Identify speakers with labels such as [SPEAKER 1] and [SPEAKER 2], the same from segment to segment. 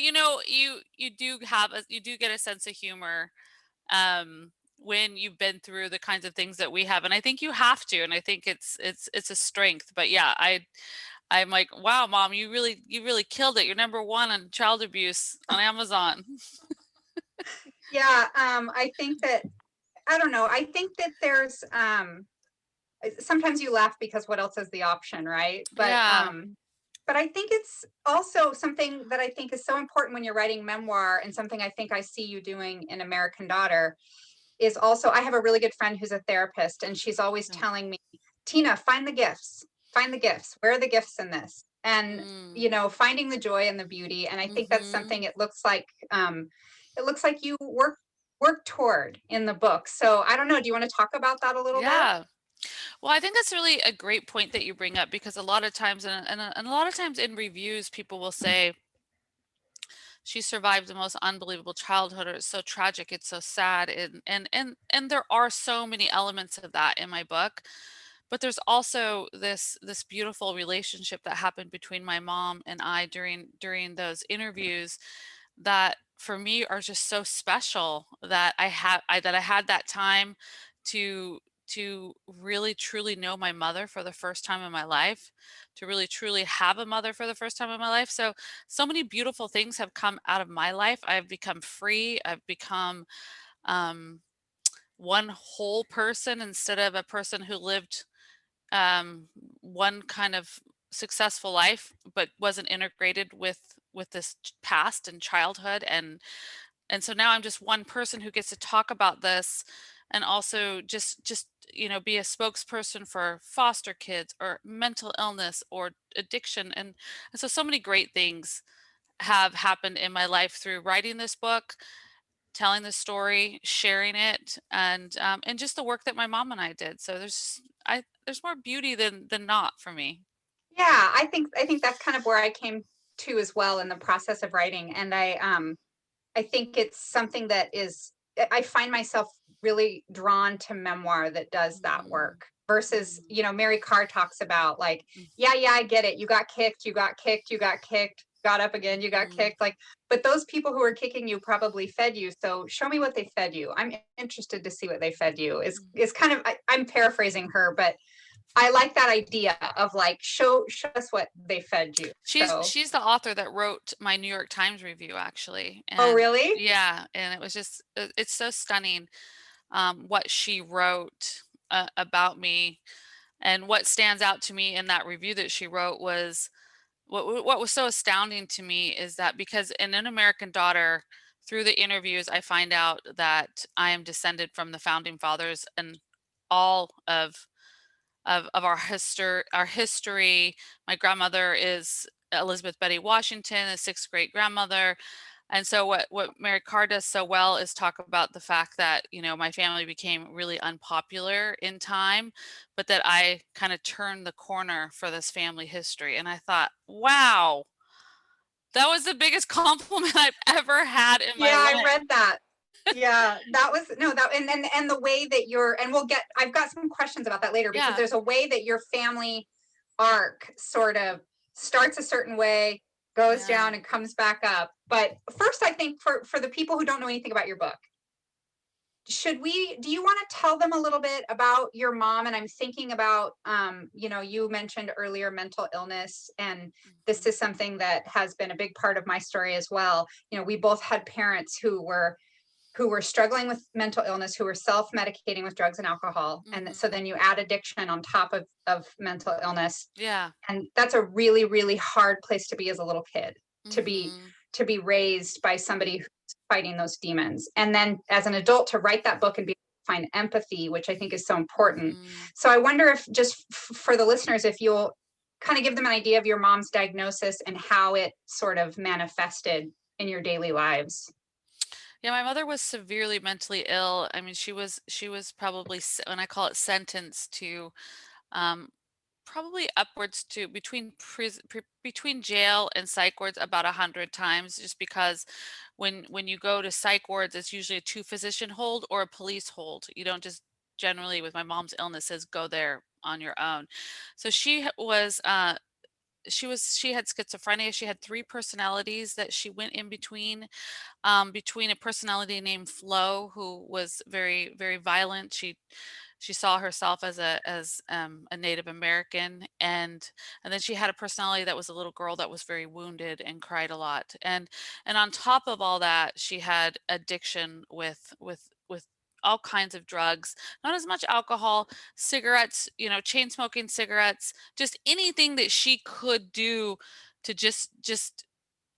[SPEAKER 1] you do get a sense of humor when you've been through the kinds of things that we have, and I think you have to, and I think it's a strength. But yeah, I'm like, wow, mom, you really killed it. You're number one on child abuse on Amazon.
[SPEAKER 2] Yeah, I think that I don't know. I think that there's sometimes you laugh because what else is the option, right?
[SPEAKER 1] Yeah.
[SPEAKER 2] But I think it's also something that I think is so important when you're writing memoir, and something I think I see you doing in American Daughter is also, I have a really good friend who's a therapist, and she's always
[SPEAKER 1] Yeah.
[SPEAKER 2] telling me, Tina, find the gifts, find the gifts. Where are the gifts in this? And,
[SPEAKER 1] Mm.
[SPEAKER 2] finding the joy and the beauty. And I think that's
[SPEAKER 1] Mhm.
[SPEAKER 2] something it looks like you work toward in the book. So I don't know. Do you want to talk about that a little bit?
[SPEAKER 1] Yeah. Well, I think that's really a great point that you bring up, because a lot of times, and a lot of times in reviews, people will say she survived the most unbelievable childhood, or it's so tragic, it's so sad, and there are so many elements of that in my book. But there's also this beautiful relationship that happened between my mom and I during those interviews that for me are just so special, that I had that time to really truly know my mother for the first time in my life, to really truly have a mother for the first time in my life. So many beautiful things have come out of my life. I've become free. I've become um, one whole person instead of a person who lived um, one kind of successful life, but wasn't integrated with this past and childhood, and so now I'm just one person who gets to talk about this, and also just be a spokesperson for foster kids or mental illness or addiction, and so many great things have happened in my life through writing this book, telling the story, sharing it, and just the work that my mom and I did. So there's more beauty than not for me.
[SPEAKER 2] Yeah, I think that's kind of where I came to as well in the process of writing. And I think it's something that is, I find myself really drawn to memoir that does that
[SPEAKER 1] Mhm.
[SPEAKER 2] work versus,
[SPEAKER 1] Mhm.
[SPEAKER 2] Mary Carr talks about like, yeah, yeah, I get it. You got kicked, you got kicked, you got kicked, got up again, you got
[SPEAKER 1] Mhm.
[SPEAKER 2] kicked. Like, but those people who are kicking you probably fed you. So show me what they fed you. I'm interested to see what they fed you.
[SPEAKER 1] Mhm.
[SPEAKER 2] Is kind of, I'm paraphrasing her, but I like that idea of like, show us what they fed you. So,
[SPEAKER 1] She's the author that wrote my New York Times review, actually,
[SPEAKER 2] oh,
[SPEAKER 1] and
[SPEAKER 2] really?
[SPEAKER 1] yeah, and it was just it's so stunning, what she wrote about me. And what stands out to me in that review that she wrote was what was so astounding to me is that, because in An American Daughter, through the interviews, I find out that I am descended from the founding fathers, and all of our history. My grandmother is Elizabeth Betty Washington, a sixth great grandmother. And so what Mary Carr does so well is talk about the fact that, my family became really unpopular in time, but that I kind of turned the corner for this family history. And I thought, wow, that was the biggest compliment I've ever had in my
[SPEAKER 2] Yeah, I
[SPEAKER 1] life.
[SPEAKER 2] read that. Yeah, that was no, that and the way that you're, and I've got some questions about that later, because
[SPEAKER 1] Yeah.
[SPEAKER 2] there's a way that your family arc sort of starts a certain way, goes
[SPEAKER 1] Yeah.
[SPEAKER 2] down and comes back up. But first, I think for the people who don't know anything about your book, do you want to tell them a little bit about your mom? And I'm thinking about, you mentioned earlier mental illness, and this
[SPEAKER 1] Mhm.
[SPEAKER 2] is something that has been a big part of my story as well. We both had parents who were struggling with mental illness, who were self-medicating with drugs and alcohol. And so
[SPEAKER 1] Mhm.
[SPEAKER 2] then you add addiction on top of mental illness.
[SPEAKER 1] Yeah.
[SPEAKER 2] And that's a really, really hard place to be as a little kid, to be
[SPEAKER 1] Mhm.
[SPEAKER 2] to be raised by somebody who's fighting those demons. And then as an adult to write that book and be find empathy, which I think is so important.
[SPEAKER 1] Mhm.
[SPEAKER 2] So I wonder if just for the listeners, if you'll kind of give them an idea of your mom's diagnosis and how it sort of manifested in your daily lives.
[SPEAKER 1] Yeah, my mother was severely mentally ill. I mean, she was probably, and I call it, sentenced to um, probably upwards to between jail and psych wards about 100 times, just because when you go to psych wards, it's usually a two physician hold or a police hold. You don't just generally, with my mom's illnesses, go there on your own. So she was she had schizophrenia. She had 3 personalities that she went in between a personality named Flo, who was very, very violent. She saw herself as a Native American, and then she had a personality that was a little girl that was very wounded and cried a lot. And on top of all that, she had addiction with all kinds of drugs, not as much alcohol, cigarettes, chain smoking cigarettes, just anything that she could do to just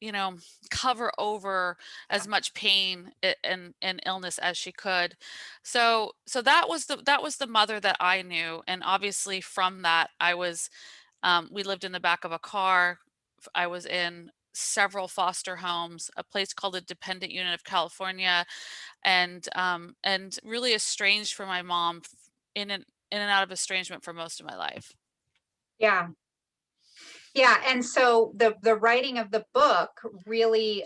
[SPEAKER 1] you know cover over as much pain and illness as she could. So that was the mother that I knew, and obviously from that we lived in the back of a car. I was in several foster homes, a place called the Dependent Unit of California, and really estranged from my mom, in and out of estrangement for most of my life.
[SPEAKER 2] Yeah. Yeah, and so the writing of the book really,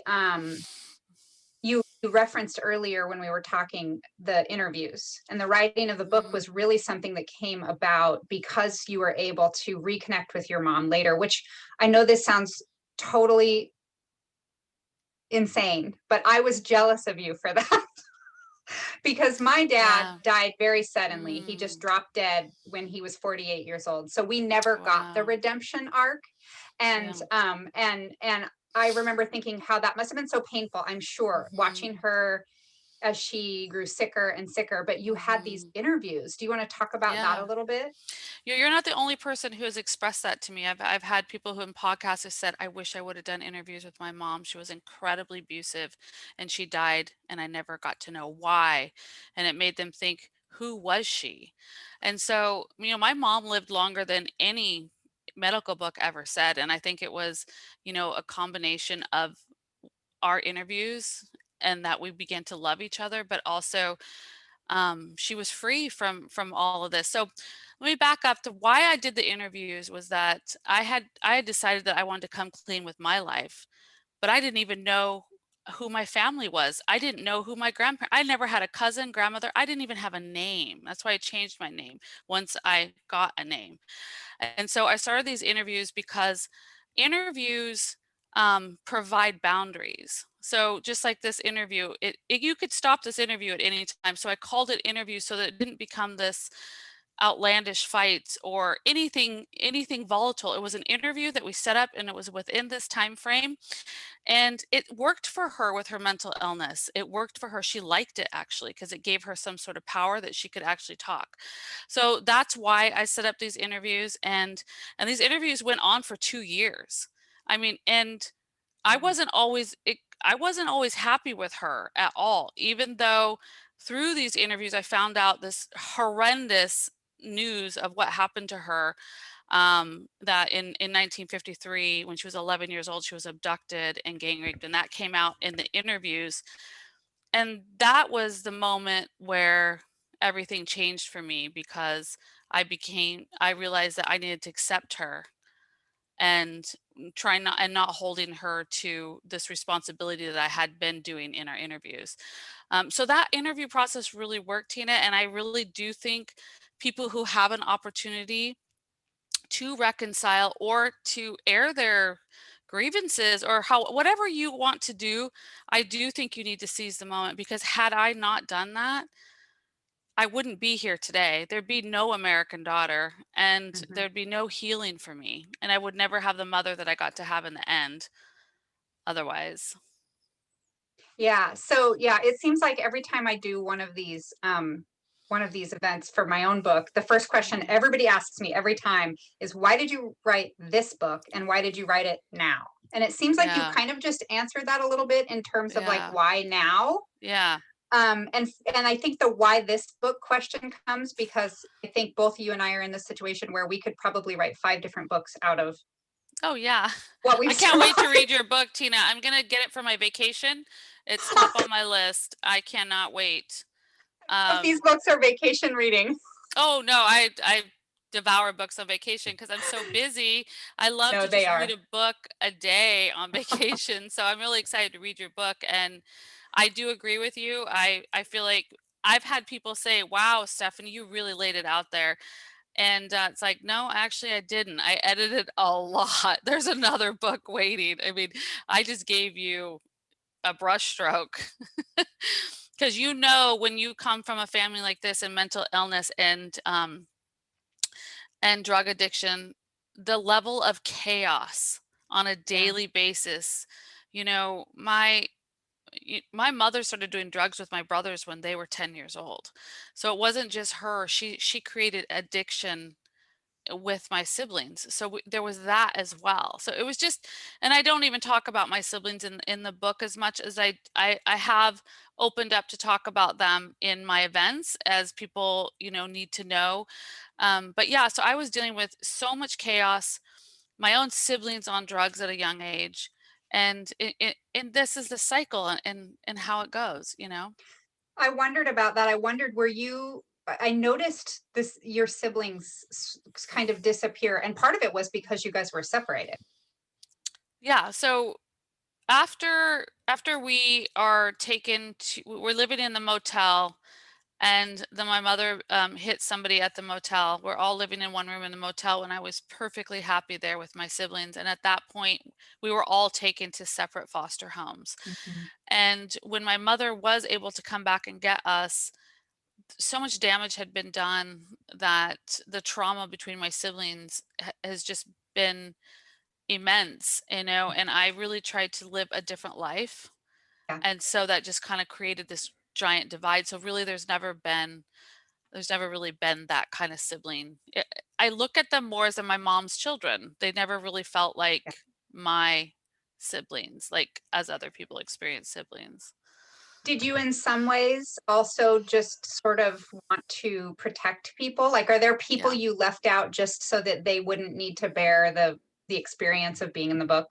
[SPEAKER 2] you referenced earlier when we were talking the interviews, and the writing of the book
[SPEAKER 1] Mhm.
[SPEAKER 2] was really something that came about because you were able to reconnect with your mom later, which I know this sounds totally insane, but I was jealous of you for that. Because my dad
[SPEAKER 1] Yeah.
[SPEAKER 2] died very suddenly. He just
[SPEAKER 1] Mm.
[SPEAKER 2] dropped dead when he was 48 years old. So we never got the
[SPEAKER 1] Wow.
[SPEAKER 2] redemption arc. And
[SPEAKER 1] Yeah.
[SPEAKER 2] I remember thinking how that must have been so painful, I'm sure,
[SPEAKER 1] Mhm.
[SPEAKER 2] watching her as she grew sicker and sicker. But you had these
[SPEAKER 1] Mhm.
[SPEAKER 2] interviews. Do you want to talk about that a
[SPEAKER 1] Yeah.
[SPEAKER 2] little bit?
[SPEAKER 1] You're not the only person who has expressed that to me. I've had people who in podcasts have said, "I wish I would have done interviews with my mom. She was incredibly abusive and she died and I never got to know why." And it made them think, "Who was she?" And so, my mom lived longer than any medical book ever said, and I think it was, a combination of our interviews and that we began to love each other, but also she was free from all of this. So let me back up to why I did the interviews. Was that I had decided that I wanted to come clean with my life, but I didn't even know who my family was. I didn't know who my grandparents. I never had a cousin, grandmother. I didn't even have a name. That's why I changed my name once I got a name. And so I started these interviews because interviews provide boundaries. So just like this interview, you could stop this interview at any time. So I called it interview so that it didn't become this outlandish fight or anything volatile. It was an interview that we set up and it was within this time frame, and it worked for her with her mental illness. It worked for her. She liked it actually because it gave her some sort of power that she could actually talk. So that's why I set up these interviews, and these interviews went on for 2 years. I mean, and
[SPEAKER 2] Mm.
[SPEAKER 1] I wasn't always happy with her at all, even though through these interviews I found out this horrendous news of what happened to her, that in 1953, when she was 11 years old, she was abducted and gang raped, and that came out in the interviews. And that was the moment where everything changed for me because I realized that I needed to accept her and not holding her to this responsibility that I had been doing in our interviews. So that interview process really worked, Tina, and I really do think people who have an opportunity to reconcile or to air their grievances or whatever you want to do, I do think you need to seize the moment, because had I not done that, I wouldn't be here today. There'd be no American Daughter and
[SPEAKER 2] Mhm.
[SPEAKER 1] there'd be no healing for me, and I would never have the mother that I got to have in the end otherwise.
[SPEAKER 2] Yeah. So yeah, it seems like every time I do one of these events for my own book, the first question
[SPEAKER 1] Mhm.
[SPEAKER 2] everybody asks me every time is, why did you write this book and why did you write it now? And it seems like you
[SPEAKER 1] Yeah.
[SPEAKER 2] kind of just answered that a little bit in terms of like
[SPEAKER 1] Yeah.
[SPEAKER 2] why now.
[SPEAKER 1] Yeah.
[SPEAKER 2] And I think the why this book question comes because I think both you and I are in this situation where we could probably write 5 different books out of
[SPEAKER 1] Oh, yeah.
[SPEAKER 2] what we've
[SPEAKER 1] I can't wait to
[SPEAKER 2] survived.
[SPEAKER 1] read your book, Tina. I'm gonna get it for my vacation. It's top on my list. I cannot wait.
[SPEAKER 2] If these
[SPEAKER 1] Um,
[SPEAKER 2] books are vacation reading.
[SPEAKER 1] oh, no, I devour books on vacation because 'cause I'm so busy. I love
[SPEAKER 2] No,
[SPEAKER 1] to
[SPEAKER 2] they
[SPEAKER 1] just read
[SPEAKER 2] are.
[SPEAKER 1] a book a day on vacation, so I'm really excited to read your book, and I do agree with you. I feel like I've had people say, "Wow, Stephanie, you really laid it out there." And, it's like, "No, actually, I didn't. I edited a lot. There's another book waiting." I mean, I just gave you a brushstroke. Because when you come from a family like this and mental illness and drug addiction, the level of chaos on a
[SPEAKER 2] Yeah.
[SPEAKER 1] daily basis, you know, my mother started doing drugs with my brothers when they were 10 years old. So it wasn't just her. She created addiction with my siblings. So there was that as well. So it was just, and I don't even talk about my siblings in the book as much as I have opened up to talk about them in my events as people, need to know. But yeah, so I was dealing with so much chaos, my own siblings on drugs at a young age. And and this is the cycle and how it goes.
[SPEAKER 2] I wondered about that. I wondered, were you, I noticed this, your siblings kind of disappear. And part of it was because you guys were separated.
[SPEAKER 1] Yeah. So after we are taken to, we're living in the motel, and then my mother hit somebody at the motel. We're all living in one room in the motel when I was perfectly happy there with my siblings. And at that point, we were all taken to separate foster homes.
[SPEAKER 2] Mhm.
[SPEAKER 1] And when my mother was able to come back and get us, so much damage had been done that the trauma between my siblings has just been immense. And I really tried to live a different life.
[SPEAKER 2] Yeah,
[SPEAKER 1] And so that just kind of created this giant divide. So really there's never really been that kind of sibling. I look at them more as my mom's children. They never really felt
[SPEAKER 2] yeah.
[SPEAKER 1] like my siblings, like as other people experience siblings.
[SPEAKER 2] Did you in some ways also just sort of want to protect people? Like, are there people
[SPEAKER 1] Yeah,
[SPEAKER 2] you left out just so that they wouldn't need to bear the experience of being in the book?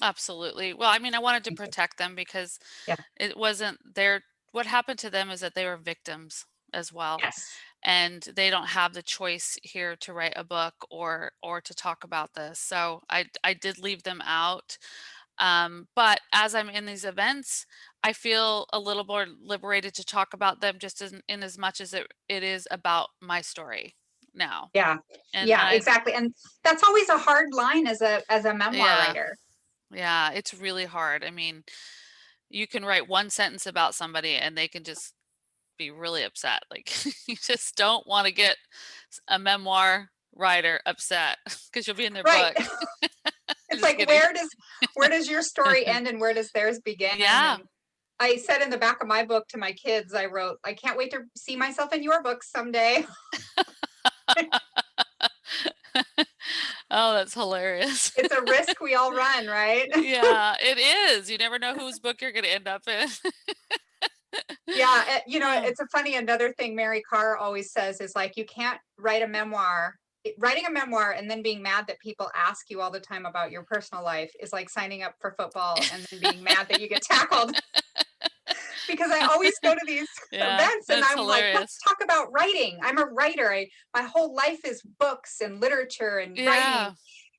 [SPEAKER 1] absolutely. Well, I mean, I wanted to
[SPEAKER 2] Me too.
[SPEAKER 1] protect them because
[SPEAKER 2] Yeah.
[SPEAKER 1] it wasn't their what happened to them is that they were victims as well.
[SPEAKER 2] Yes.
[SPEAKER 1] And they don't have the choice here to write a book or to talk about this. So I did leave them out. But as I'm in these events, I feel a little more liberated to talk about them just in as much as it is about my story now.
[SPEAKER 2] Yeah.
[SPEAKER 1] And
[SPEAKER 2] Yeah,
[SPEAKER 1] I
[SPEAKER 2] exactly. And that's always a hard line as a memoir
[SPEAKER 1] yeah,
[SPEAKER 2] writer.
[SPEAKER 1] yeah, it's really hard. I mean, you can write one sentence about somebody and they can just be really upset. Like you just don't want to get a memoir writer upset because you'll be in their
[SPEAKER 2] Right.
[SPEAKER 1] book.
[SPEAKER 2] It's
[SPEAKER 1] Just
[SPEAKER 2] like,
[SPEAKER 1] kidding.
[SPEAKER 2] where does your story end and where does theirs begin?
[SPEAKER 1] Yeah.
[SPEAKER 2] And I said in the back of my book to my kids, I wrote, I can't wait to see myself in your books someday.
[SPEAKER 1] Oh, that's hilarious.
[SPEAKER 2] It's a risk we all run, right?
[SPEAKER 1] Yeah, it is. You never know whose book you're gonna end up in.
[SPEAKER 2] Yeah,
[SPEAKER 1] Oh,
[SPEAKER 2] it's a funny, another thing Mary Carr always says is like, you can't write a memoir. Writing a memoir and then being mad that people ask you all the time about your personal life is like signing up for football and then being mad that you get tackled. Because I always go to these
[SPEAKER 1] yeah,
[SPEAKER 2] events and
[SPEAKER 1] that's
[SPEAKER 2] I'm like, let's
[SPEAKER 1] hilarious.
[SPEAKER 2] talk about writing. I'm a writer. My whole life is books and literature and writing.
[SPEAKER 1] Yeah.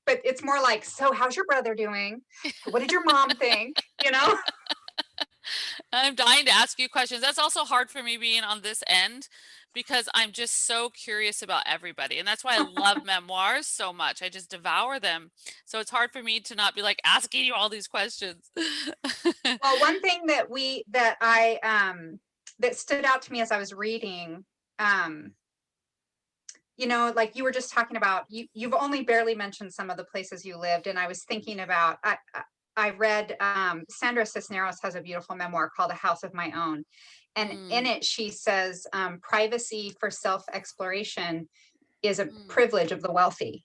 [SPEAKER 2] But it's more like, so how's your brother doing? What did your mom think? You know?
[SPEAKER 1] I'm dying to ask you questions. That's also hard for me being on this end because I'm just so curious about everybody. And that's why I love memoirs so much. I just devour them. So it's hard for me to not be like asking you all these questions.
[SPEAKER 2] Well, one thing that I that stood out to me as I was reading, um, like you were just talking about, you've only barely mentioned some of the places you lived, and I was thinking about, I read, Sandra Cisneros has a beautiful memoir called A House of My Own, and in
[SPEAKER 1] Mm,
[SPEAKER 2] it she says, privacy for self exploration is a
[SPEAKER 1] mm,
[SPEAKER 2] privilege of the wealthy.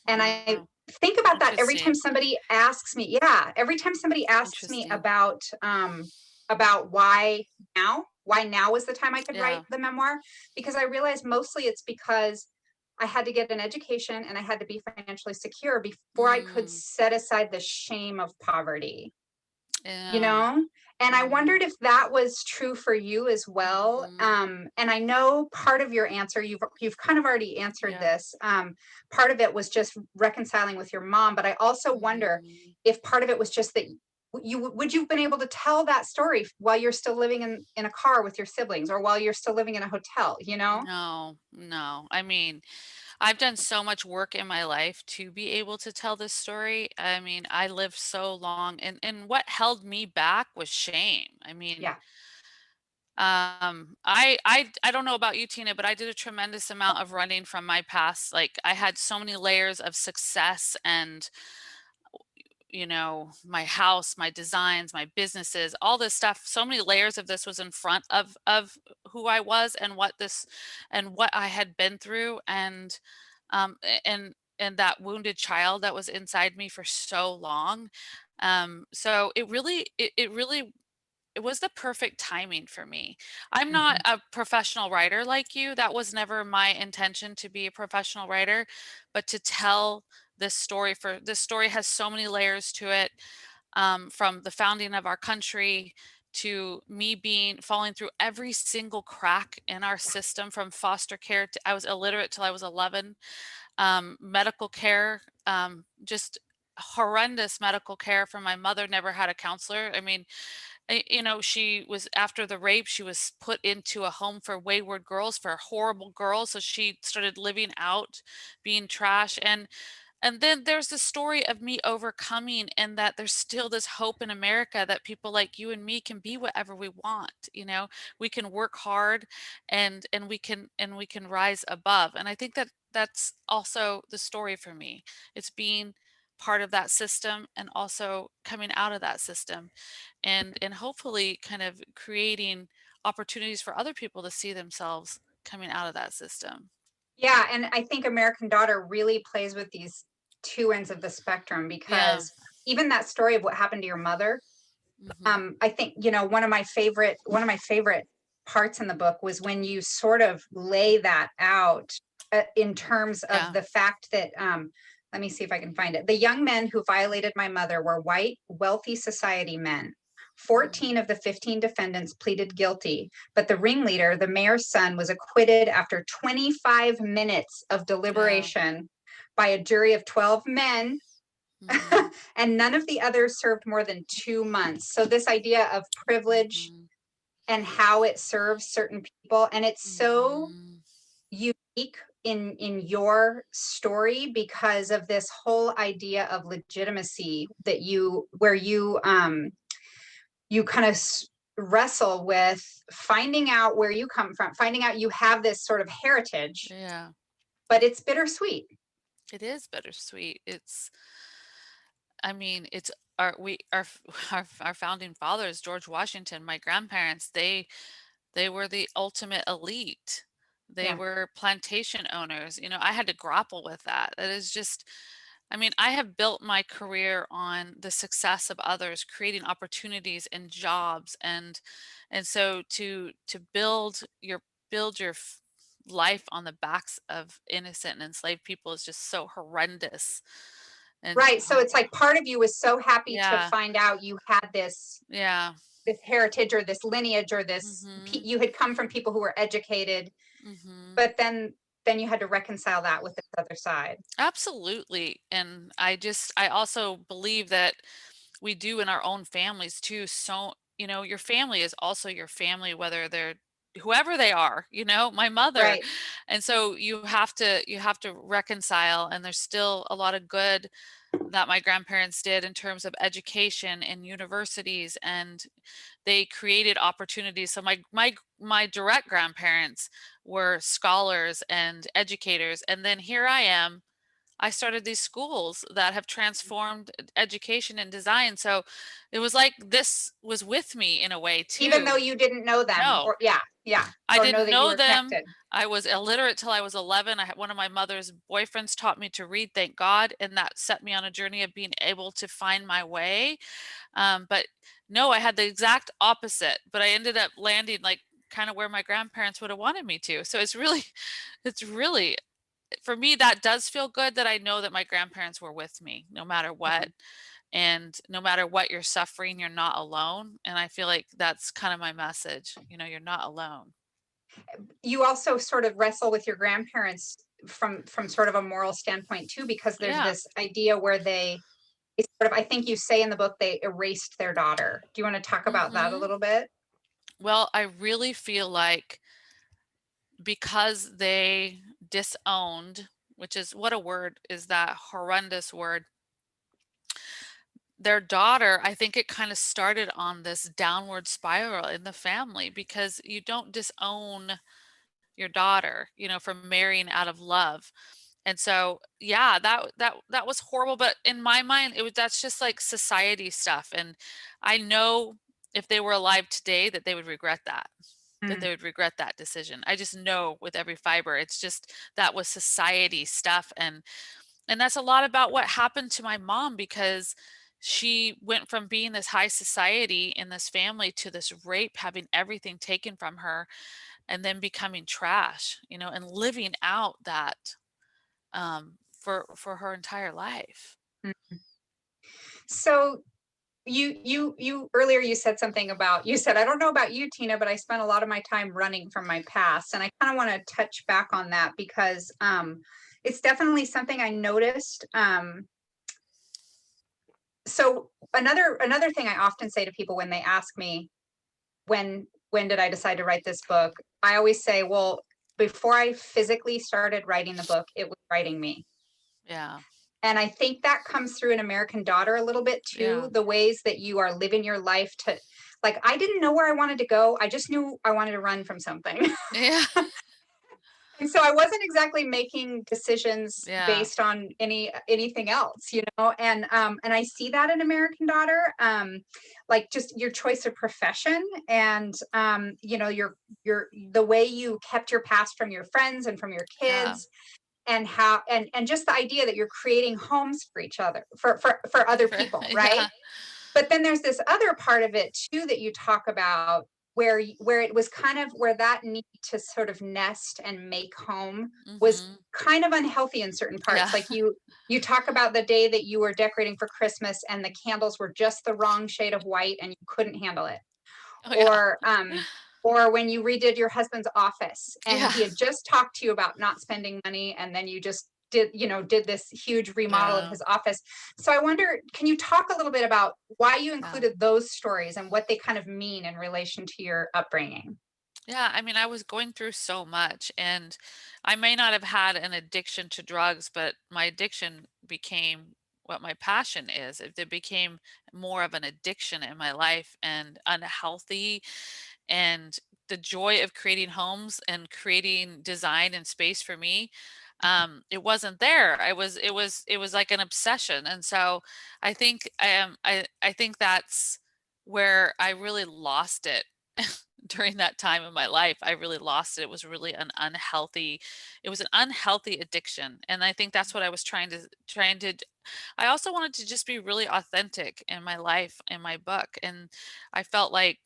[SPEAKER 2] And I
[SPEAKER 1] wow.
[SPEAKER 2] think about that every time
[SPEAKER 1] Interesting.
[SPEAKER 2] somebody asks me, yeah, every time somebody asks me
[SPEAKER 1] Interesting.
[SPEAKER 2] about why now was the time I could write
[SPEAKER 1] Yeah.
[SPEAKER 2] the memoir, because I realize mostly it's because I had to get an education and I had to be financially secure before I could
[SPEAKER 1] Mm,
[SPEAKER 2] set aside the shame of poverty, you
[SPEAKER 1] yeah.
[SPEAKER 2] know? And I
[SPEAKER 1] Mm,
[SPEAKER 2] wondered if that was true for you as well.
[SPEAKER 1] hmm.
[SPEAKER 2] And I know part of your answer, you've kind of already answered
[SPEAKER 1] Yeah.
[SPEAKER 2] this. Part of it was just reconciling with your mom, but I also wonder
[SPEAKER 1] Hmm.
[SPEAKER 2] if part of it was just that would you've been able to tell that story while you're still living in a car with your siblings, or while you're still living in a hotel, you know?
[SPEAKER 1] No, no. I mean, I've done so much work in my life to be able to tell this story. I mean, I lived so long, and what held me back was shame. I mean,
[SPEAKER 2] Yeah.
[SPEAKER 1] I don't know about you, Tina, but I did a tremendous amount of running from my past. Like, I had so many layers of success and, my house, my designs, my businesses, all this stuff. So many layers of this was in front of who I was and what I had been through, and that wounded child that was inside me for so long. So it was the perfect timing for me. I'm not
[SPEAKER 2] Mhm.
[SPEAKER 1] a professional writer like you. That was never my intention to be a professional writer, but to tell this story has so many layers to it, from the founding of our country to me being falling through every single crack in our system from foster care to I was illiterate till I was 11, medical care, just horrendous medical care from my mother, never had a counselor. I mean, she was after the rape, she was put into a home for wayward girls, for horrible girls. So she started living out, being trash. And then there's the story of me overcoming, and that there's still this hope in America that people like you and me can be whatever we want. We can work hard, and we can rise above. And I think that that's also the story for me. It's being part of that system and also coming out of that system, and hopefully kind of creating opportunities for other people to see themselves coming out of that system.
[SPEAKER 2] Yeah, and I think American Daughter really plays with these two ends of the spectrum,
[SPEAKER 1] Yeah.
[SPEAKER 2] because even that story of what happened to your mother,
[SPEAKER 1] Mhm.
[SPEAKER 2] I think, one of my favorite parts in the book was when you sort of lay that out, in terms of
[SPEAKER 1] Yeah.
[SPEAKER 2] the fact that, let me see if I can find it. The young men who violated my mother were white, wealthy society men.
[SPEAKER 1] Mhm.
[SPEAKER 2] 14 of the 15 defendants pleaded guilty, but the ringleader, the mayor's son, was acquitted after 25 minutes of
[SPEAKER 1] Yeah.
[SPEAKER 2] deliberation by a jury of 12 men,
[SPEAKER 1] Mhm.
[SPEAKER 2] and none of the others served more than 2 months. So, this idea of privilege
[SPEAKER 1] Mhm.
[SPEAKER 2] and how it serves certain people, and it's so
[SPEAKER 1] Mhm.
[SPEAKER 2] unique in your story because of this whole idea of legitimacy that you kind of wrestle with finding out where you come from, finding out you have this sort of heritage,
[SPEAKER 1] Yeah.
[SPEAKER 2] but it's bittersweet.
[SPEAKER 1] It is bittersweet. I mean, it's our we our founding fathers, George Washington, my grandparents, they were the ultimate elite. They
[SPEAKER 2] Yeah.
[SPEAKER 1] were plantation owners. I had to grapple with that. That is just I mean, I have built my career on the success of others, creating opportunities and jobs, and so to build your life on the backs of innocent and enslaved people is just so horrendous and
[SPEAKER 2] Right. So it's like part of you was so happy to
[SPEAKER 1] yeah,
[SPEAKER 2] find out you had
[SPEAKER 1] yeah.
[SPEAKER 2] this heritage, or this lineage, or
[SPEAKER 1] Mhm.
[SPEAKER 2] you had come from people who were educated,
[SPEAKER 1] Mhm.
[SPEAKER 2] but then you had to reconcile that with this other side.
[SPEAKER 1] Absolutely. And I also believe that we do in our own families too. So, your family is also your family, whether they're whoever they are, my mother.
[SPEAKER 2] Right.
[SPEAKER 1] And so you have to reconcile, and there's still a lot of good that my grandparents did in terms of education and universities, and they created opportunities. So my direct grandparents were scholars and educators, and then here I am. I started these schools that have transformed education and design. So it was like this was with me in a way
[SPEAKER 2] Even though
[SPEAKER 1] too.
[SPEAKER 2] you didn't know them,
[SPEAKER 1] No,
[SPEAKER 2] or yeah, yeah,
[SPEAKER 1] I
[SPEAKER 2] or know
[SPEAKER 1] didn't
[SPEAKER 2] that you
[SPEAKER 1] know
[SPEAKER 2] were
[SPEAKER 1] them.
[SPEAKER 2] connected.
[SPEAKER 1] I was illiterate till I was 11. One of my mother's boyfriends taught me to read, thank God, and that set me on a journey of being able to find my way. But no, I had the exact opposite, but I ended up landing like kind of where my grandparents would have wanted me to. So it's really for me, that does feel good that I know that my grandparents were with me no matter what.
[SPEAKER 2] Mhm.
[SPEAKER 1] And no matter what you're suffering, you're not alone. And I feel like that's kind of my message. You're not alone.
[SPEAKER 2] You also sort of wrestle with your grandparents from sort of a moral standpoint too, because there's
[SPEAKER 1] Yeah.
[SPEAKER 2] this idea where sort of, I think you say in the book, they erased their daughter. Do you want to talk about that a
[SPEAKER 1] Mhm.
[SPEAKER 2] little bit?
[SPEAKER 1] Well, I really feel like because they disowned, which is what a word is that horrendous word, their daughter, I think it kind of started on this downward spiral in the family because you don't disown your daughter, from marrying out of love. And so, yeah, that was horrible, but in my mind, that's just like society stuff. And I know if they were alive today that they would regret that. That
[SPEAKER 2] Mm,
[SPEAKER 1] they would regret that decision. I just know with every fiber. It's just that was society stuff, and that's a lot about what happened to my mom because she went from being this high society in this family to this rape, having everything taken from her, and then becoming trash, and living out that for her entire life.
[SPEAKER 2] mm. So you earlier you said something about, you said, I don't know about you, Tina, but I spent a lot of my time running from my past. And I kind of want to touch back on that because it's definitely something I noticed. So another thing I often say to people when they ask me when did I decide to write this book, I always say, well, before I physically started writing the book, it was writing me.
[SPEAKER 1] Yeah,
[SPEAKER 2] And I think that comes through in American Daughter a little bit too,
[SPEAKER 1] yeah,
[SPEAKER 2] the ways that you are living your life to, like, I didn't know where I wanted to go. I just knew I wanted to run from something.
[SPEAKER 1] yeah,
[SPEAKER 2] And so I wasn't exactly making decisions
[SPEAKER 1] yeah,
[SPEAKER 2] based on anything else, and I see that in American Daughter, like just your choice of profession, and your the way you kept your past from your friends and from your
[SPEAKER 1] yeah,
[SPEAKER 2] kids, and how and just the idea that you're creating homes for each other, for other people, right?
[SPEAKER 1] yeah,
[SPEAKER 2] But then there's this other part of it too that you talk about, where it was kind of where that need to sort of nest and make home was
[SPEAKER 1] hmm,
[SPEAKER 2] kind of unhealthy in certain
[SPEAKER 1] yeah,
[SPEAKER 2] parts. Like you talk about the day that you were decorating for Christmas and the candles were just the wrong shade of white and you couldn't handle it.
[SPEAKER 1] oh yeah,
[SPEAKER 2] Or when you redid your husband's office and
[SPEAKER 1] yeah,
[SPEAKER 2] he had just talked to you about not spending money, and then you just did this huge remodel of
[SPEAKER 1] yeah,
[SPEAKER 2] his office. So I wonder, can you talk a little bit about why you
[SPEAKER 1] yeah.
[SPEAKER 2] included those stories and what they kind of mean in relation to your upbringing?
[SPEAKER 1] Yeah, I mean, I was going through so much, and I may not have had an addiction to drugs, but my addiction became what my passion is. It became more of an addiction in my life and unhealthy. And the joy of creating homes and creating design and space for me, it wasn't there. It was like an obsession. And so I think that's where I really lost it during that time in my life. I really lost it. It was really it was an unhealthy addiction. And I think that's what I was I also wanted to just be really authentic in my life, in my book. And I felt like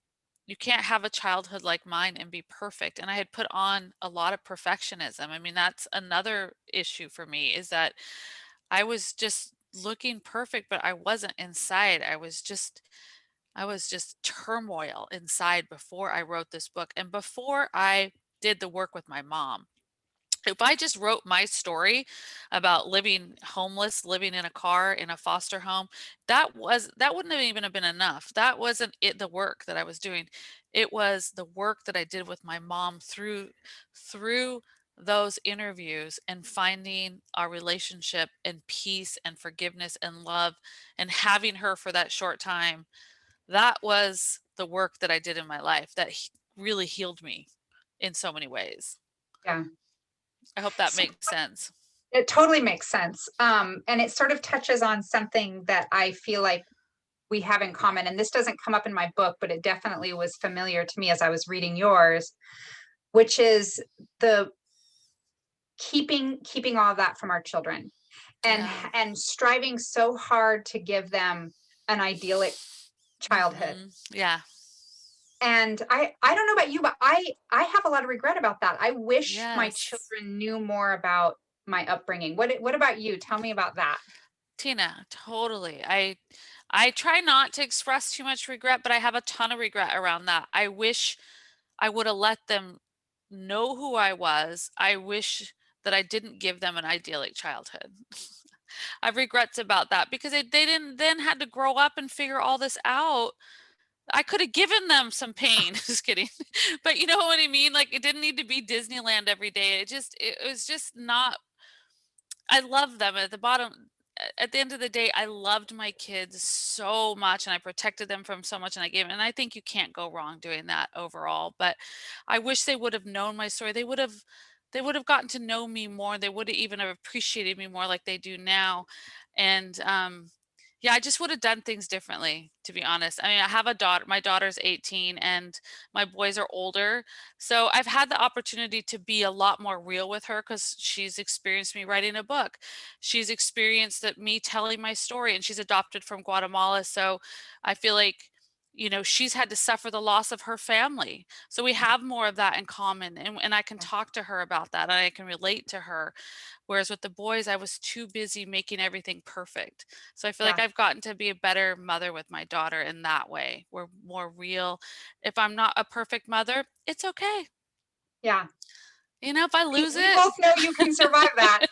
[SPEAKER 1] you can't have a childhood like mine and be perfect. And I had put on a lot of perfectionism. I mean, that's another issue for me is that I was just looking perfect, but I wasn't inside. I was just turmoil inside before I wrote this book and before I did the work with my mom. If I just wrote my story about living homeless, living in a car in a foster home, that wouldn't have even have been enough. That wasn't the work that I was doing. It was the work that I did with my mom through those interviews and finding our relationship and peace and forgiveness and love and having her for that short time. That was the work that I did in my life that really healed me in so many ways.
[SPEAKER 2] Yeah.
[SPEAKER 1] I hope that
[SPEAKER 2] So
[SPEAKER 1] makes sense.
[SPEAKER 2] it totally makes sense. And it sort of touches on something that I feel like we have in common. And this doesn't come up in my book, but it definitely was familiar to me as I was reading yours, which is the keeping all of that from our children, and
[SPEAKER 1] Yeah.
[SPEAKER 2] striving so hard to give them an idyllic childhood.
[SPEAKER 1] Yeah.
[SPEAKER 2] And I don't know about you, but I have a lot of regret about that. I wish my
[SPEAKER 1] Yes.
[SPEAKER 2] children knew more about my upbringing. What about you? Tell me about that.
[SPEAKER 1] Tina, totally. I try not to express too much regret, but I have a ton of regret around that. I wish I would have let them know who I was. I wish that I didn't give them an idyllic childhood. I have regrets about that because they didn't then had to grow up and figure all this out. I could have given them some pain. Just kidding. But you know what I mean? Like, it didn't need to be Disneyland every day. It was just not. I love them at the bottom. At the end of the day, I loved my kids so much and I protected them from so much and I gave, and I think you can't go wrong doing that overall. But I wish they would have known my story. They would have gotten to know me more. They would have even have appreciated me more like they do now. And yeah, I just would have done things differently, to be honest. I mean, I have a daughter. My daughter's 18 and my boys are older. So I've had the opportunity to be a lot more real with her because she's experienced me writing a book. She's experienced that me telling my story, and she's adopted from Guatemala. So I feel like, she's had to suffer the loss of her family. So we have more of that in common. And I can
[SPEAKER 2] Yeah.
[SPEAKER 1] talk to her about that and I can relate to her. Whereas with the boys, I was too busy making everything perfect. So I feel like
[SPEAKER 2] Yeah.
[SPEAKER 1] I've gotten to be a better mother with my daughter in that way. We're more real. If I'm not a perfect mother, it's okay.
[SPEAKER 2] Yeah.
[SPEAKER 1] If I lose
[SPEAKER 2] We
[SPEAKER 1] it,
[SPEAKER 2] both know you can survive that.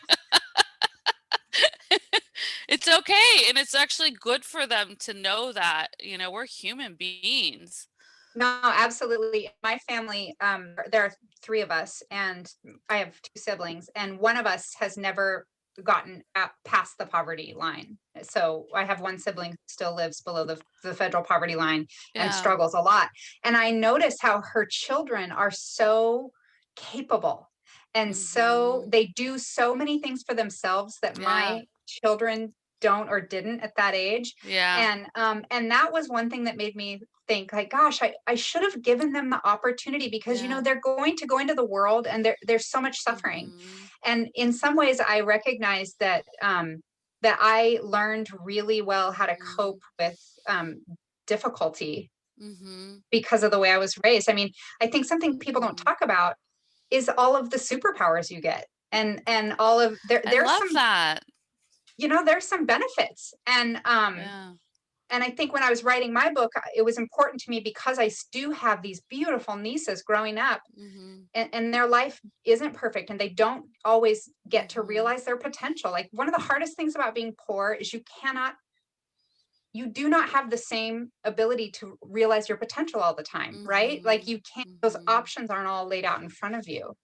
[SPEAKER 1] it's okay. And it's actually good for them to know that, we're human beings.
[SPEAKER 2] No, absolutely. My family, there are 3 of us, and I have 2 siblings, and one of us has never gotten past the poverty line. So I have one sibling who still lives below the federal poverty line and
[SPEAKER 1] Yeah.
[SPEAKER 2] struggles a lot. And I notice how her children are so capable, and so
[SPEAKER 1] Mhm.
[SPEAKER 2] they do so many things for themselves that
[SPEAKER 1] Yeah.
[SPEAKER 2] my children don't or didn't at that age.
[SPEAKER 1] Yeah.
[SPEAKER 2] And that was one thing that made me think, like, gosh, I should have given them the opportunity, because
[SPEAKER 1] Yeah.
[SPEAKER 2] they're going to go into the world and there's so much suffering.
[SPEAKER 1] Mhm.
[SPEAKER 2] And in some ways I recognize that that I learned really well how to cope
[SPEAKER 1] Mhm.
[SPEAKER 2] with difficulty
[SPEAKER 1] Mhm.
[SPEAKER 2] because of the way I was raised. I mean, I think something people don't
[SPEAKER 1] Mhm.
[SPEAKER 2] talk about is all of the superpowers you get, and all of
[SPEAKER 1] I
[SPEAKER 2] there's
[SPEAKER 1] love
[SPEAKER 2] some,
[SPEAKER 1] that.
[SPEAKER 2] there's some benefits.
[SPEAKER 1] Yeah.
[SPEAKER 2] And I think when I was writing my book, it was important to me because do have these beautiful nieces growing up,
[SPEAKER 1] Mhm.
[SPEAKER 2] and their life isn't perfect and they don't always get to
[SPEAKER 1] Mhm.
[SPEAKER 2] realize their potential. Like, one of the hardest things about being poor is you do not have the same ability to realize your potential all the time, right? Like,
[SPEAKER 1] Mhm.
[SPEAKER 2] you can't, those
[SPEAKER 1] Mhm.
[SPEAKER 2] options aren't all laid out in front of you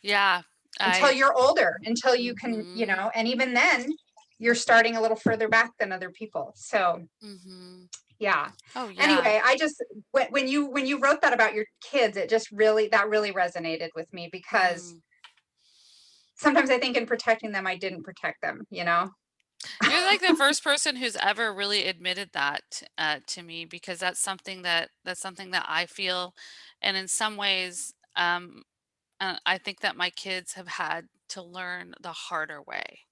[SPEAKER 1] Yeah.
[SPEAKER 2] until
[SPEAKER 1] I
[SPEAKER 2] you're older, until you can,
[SPEAKER 1] Mhm.
[SPEAKER 2] and even then you're starting a little further back than other people. So
[SPEAKER 1] Mhm.
[SPEAKER 2] yeah.
[SPEAKER 1] Oh, yeah.
[SPEAKER 2] Anyway, I just, when you wrote that about your kids, it just really, that really resonated with me, because
[SPEAKER 1] Mhm.
[SPEAKER 2] sometimes I think in protecting them, I didn't protect them.
[SPEAKER 1] You're like the first person who's ever really admitted that to me because that's something that I feel, and in some ways, I think that my kids have had to learn the harder way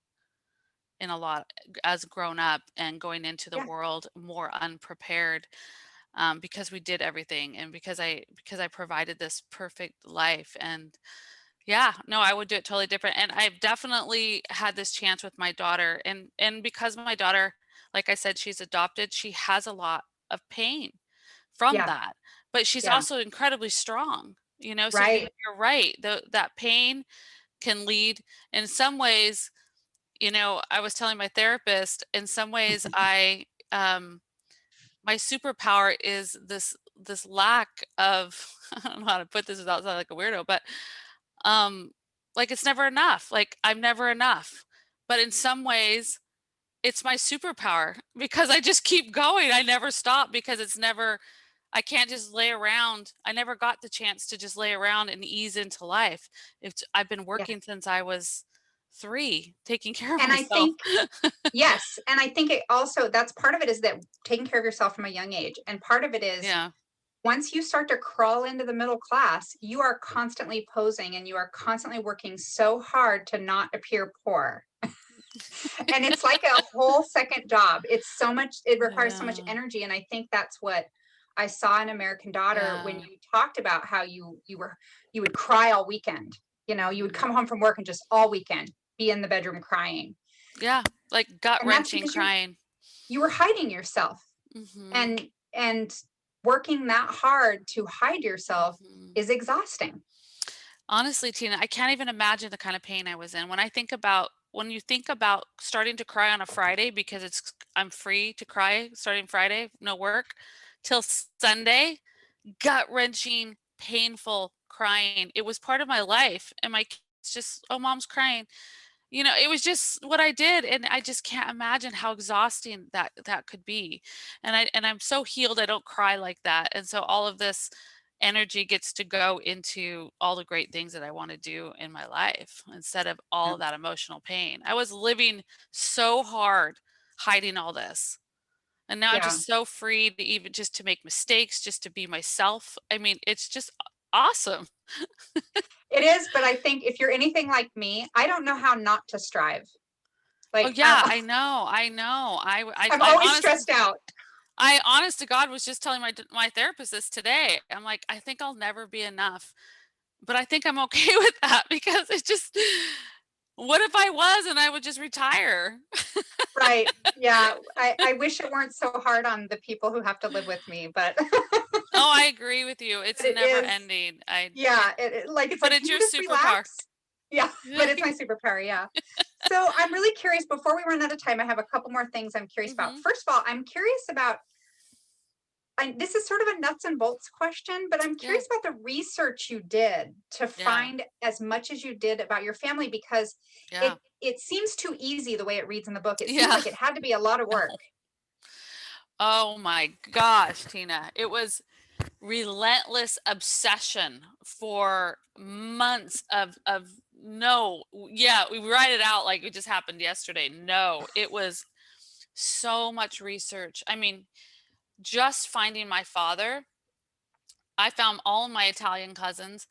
[SPEAKER 1] in a lot as grown up and going into the
[SPEAKER 2] Yeah,
[SPEAKER 1] world more unprepared because we did everything and because I provided this perfect life. And yeah, no, I would do it totally different. And I've definitely had this chance with my daughter. And because my daughter, like I said, she's adopted, she has a lot of pain from
[SPEAKER 2] yeah,
[SPEAKER 1] that. But she's
[SPEAKER 2] yeah,
[SPEAKER 1] also incredibly strong, so
[SPEAKER 2] right.
[SPEAKER 1] you're right. That pain can lead in some ways, I was telling my therapist, in some ways my superpower is this lack of I don't know how to put this without sounding like a weirdo, but um, like, it's never enough, like, I'm never enough, but in some ways, it's my superpower because I just keep going, I never stop because I can't just lay around. I never got the chance to just lay around and ease into life. I've been
[SPEAKER 2] Yeah.
[SPEAKER 1] working since I was 3, taking care of
[SPEAKER 2] And I
[SPEAKER 1] myself.
[SPEAKER 2] think, yes, and I think it also, that's part of it, is that taking care of yourself from a young age. And part of it is,
[SPEAKER 1] Yeah.
[SPEAKER 2] once you start to crawl into the middle class, you are constantly posing and you are constantly working so hard to not appear poor. And it's like a whole second job. It requires so much
[SPEAKER 1] Yeah.
[SPEAKER 2] energy. And I think that's what I saw in American Daughter, when
[SPEAKER 1] Yeah.
[SPEAKER 2] you talked about how you would cry all weekend. You would
[SPEAKER 1] Mhm.
[SPEAKER 2] come home from work and just all weekend be in the bedroom crying.
[SPEAKER 1] Yeah, like
[SPEAKER 2] And that's
[SPEAKER 1] gut-wrenching
[SPEAKER 2] because
[SPEAKER 1] crying.
[SPEAKER 2] you were hiding yourself,
[SPEAKER 1] Mhm.
[SPEAKER 2] and working that hard to hide yourself
[SPEAKER 1] Mhm.
[SPEAKER 2] is exhausting.
[SPEAKER 1] Honestly, Tina, I can't even imagine the kind of pain I was in. When I think about when you think about starting to cry on a Friday because I'm free to cry starting Friday, no work, till Sunday, gut-wrenching, painful crying. It was part of my life, and my kids just, "Oh, mom's crying." It was just what I did, and I just can't imagine how exhausting that could be. And I'm so healed, I don't cry like that, and so all of this energy gets to go into all the great things that I wanna do in my life instead of all
[SPEAKER 2] Yeah.
[SPEAKER 1] of that emotional pain. I was living so hard hiding all this, and now I'm
[SPEAKER 2] Yeah.
[SPEAKER 1] just so free to even just to make mistakes, just to be myself. I mean, it's just awesome.
[SPEAKER 2] It is, but I think if you're anything like me, I don't know how not to strive.
[SPEAKER 1] Oh,
[SPEAKER 2] Like,
[SPEAKER 1] yeah, I know, I know.
[SPEAKER 2] I'm always stressed out.
[SPEAKER 1] I honest to God was just telling my therapist this today. I'm like, "I think I'll never be enough." But I think I'm okay with that because it just what if I was and I would just retire?
[SPEAKER 2] Right. Yeah. I wish it weren't so hard on the people who have to live with me, but
[SPEAKER 1] Oh, I agree with you. It's
[SPEAKER 2] but it
[SPEAKER 1] never
[SPEAKER 2] is,
[SPEAKER 1] ending. I
[SPEAKER 2] yeah,
[SPEAKER 1] it
[SPEAKER 2] it's
[SPEAKER 1] but
[SPEAKER 2] like,
[SPEAKER 1] it's
[SPEAKER 2] can you
[SPEAKER 1] your
[SPEAKER 2] just
[SPEAKER 1] superpower.
[SPEAKER 2] relax? Yeah, but it's my superpower, yeah. So I'm really curious, before we run out of time, I have a couple more things I'm curious about.
[SPEAKER 1] Mhm.
[SPEAKER 2] First of all, I'm curious about, this is sort of a nuts and bolts question, but I'm
[SPEAKER 1] Yeah,
[SPEAKER 2] curious about the research you did to
[SPEAKER 1] yeah,
[SPEAKER 2] find as much as you did about your family, because
[SPEAKER 1] yeah,
[SPEAKER 2] it seems too easy the way it reads in the book. It seems
[SPEAKER 1] yeah.
[SPEAKER 2] like it had to be a lot of work.
[SPEAKER 1] Oh my gosh, Tina. It was relentless obsession for months of no, yeah, we write it out like it just happened yesterday. No, it was so much research. I mean, just finding my father, I found all my Italian cousins,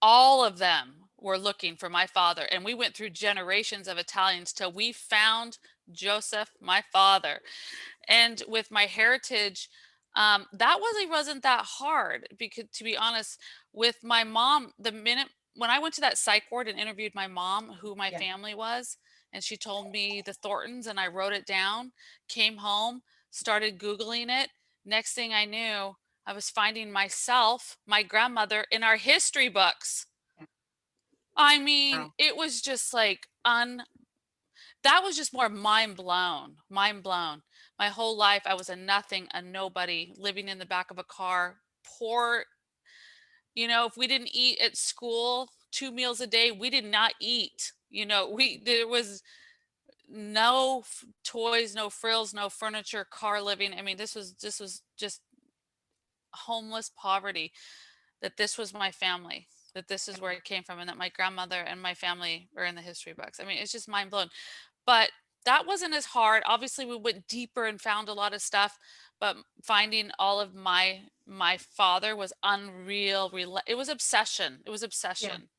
[SPEAKER 1] all of them were looking for my father. And we went through generations of Italians till we found Joseph, my father. And with my heritage, that wasn't that hard because, to be honest, with my mom, the minute when I went to that psych ward and interviewed my mom, who my
[SPEAKER 2] Yeah.
[SPEAKER 1] family was, and she told me the Thorntons, and I wrote it down, came home, started Googling it. Next thing I knew, I was finding myself, my grandmother, in our history books.
[SPEAKER 2] Yeah.
[SPEAKER 1] I mean,
[SPEAKER 2] Wow.
[SPEAKER 1] it was just like that was just more mind blown, mind blown. My whole life, I was a nothing, a nobody, living in the back of a car, poor. If we didn't eat at school 2 meals a day, we did not eat. There was no toys, no frills, no furniture, car living. I mean, this was just homeless poverty. That this was my family. That this is where it came from, and that my grandmother and my family are in the history books. I mean, it's just mind blown. But that wasn't as hard. Obviously, we went deeper and found a lot of stuff, but finding all of my father was unreal. It was obsession. It was
[SPEAKER 2] Yeah.
[SPEAKER 1] obsession.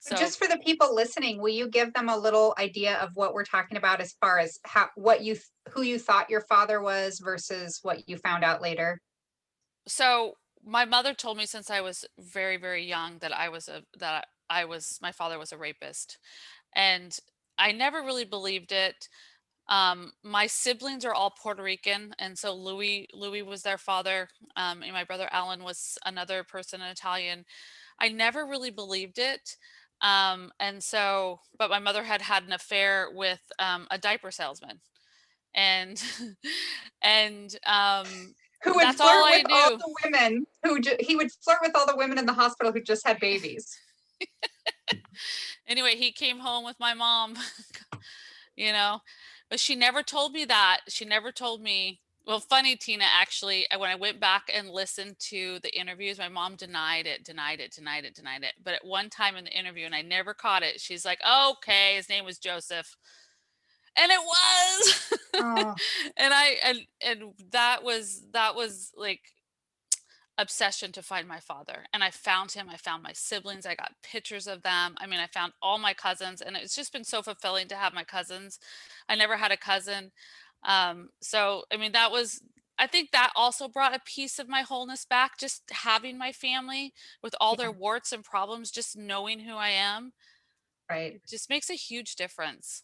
[SPEAKER 2] So
[SPEAKER 1] So
[SPEAKER 2] just for the people listening, will you give them a little idea of what we're talking about, as far as who you thought your father was versus what you found out later?
[SPEAKER 1] so my mother told me since I was very, very young that my father was a rapist. And I never really believed it. My siblings are all Puerto Rican, and so Louis was their father, and my brother Alan was another person, an Italian. I never really believed it. And so, but my mother had had an affair with a diaper salesman, and and
[SPEAKER 2] Who would
[SPEAKER 1] that's all
[SPEAKER 2] flirt
[SPEAKER 1] I
[SPEAKER 2] with all
[SPEAKER 1] knew.
[SPEAKER 2] the women he would flirt with all the women in the hospital who just had babies.
[SPEAKER 1] Anyway, he came home with my mom, you know, but she never told me that. She never told me. Well, funny, Tina, actually, when I went back and listened to the interviews, my mom denied it, denied it, denied it, denied it. But at one time in the interview, and I never caught it, she's like, okay, his name was Joseph. And it was.
[SPEAKER 2] Oh,
[SPEAKER 1] And that was like obsession to find my father. And I found him. I found my siblings. I got pictures of them. I mean, I found all my cousins, and it's just been so fulfilling to have my cousins. I never had a cousin. So I mean, I think that also brought a piece of my wholeness back, just having my family with all their
[SPEAKER 2] yeah,
[SPEAKER 1] warts and problems, just knowing who I am.
[SPEAKER 2] right.
[SPEAKER 1] It just makes a huge difference.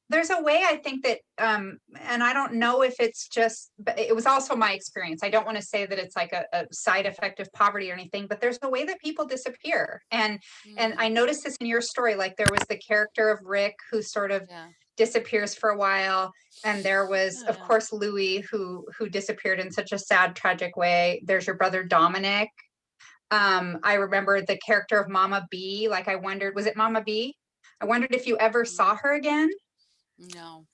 [SPEAKER 2] there's a way I think that, and I don't know if it's just, but it was also my experience. I don't want to say that it's like a side effect of poverty or anything, but there's a way that people disappear. And I
[SPEAKER 1] Mm,
[SPEAKER 2] noticed this in your story. Like there was the character of Rick who sort of
[SPEAKER 1] yeah.
[SPEAKER 2] disappears for a while. And there was,
[SPEAKER 1] Oh,
[SPEAKER 2] of
[SPEAKER 1] yeah.
[SPEAKER 2] course, Louis who disappeared in such a sad, tragic way. There's your brother Dominic. I remember the character of Mama B. Like I wondered, was it Mama B? I wondered if you ever saw
[SPEAKER 1] Mm,
[SPEAKER 2] her again.
[SPEAKER 1] no.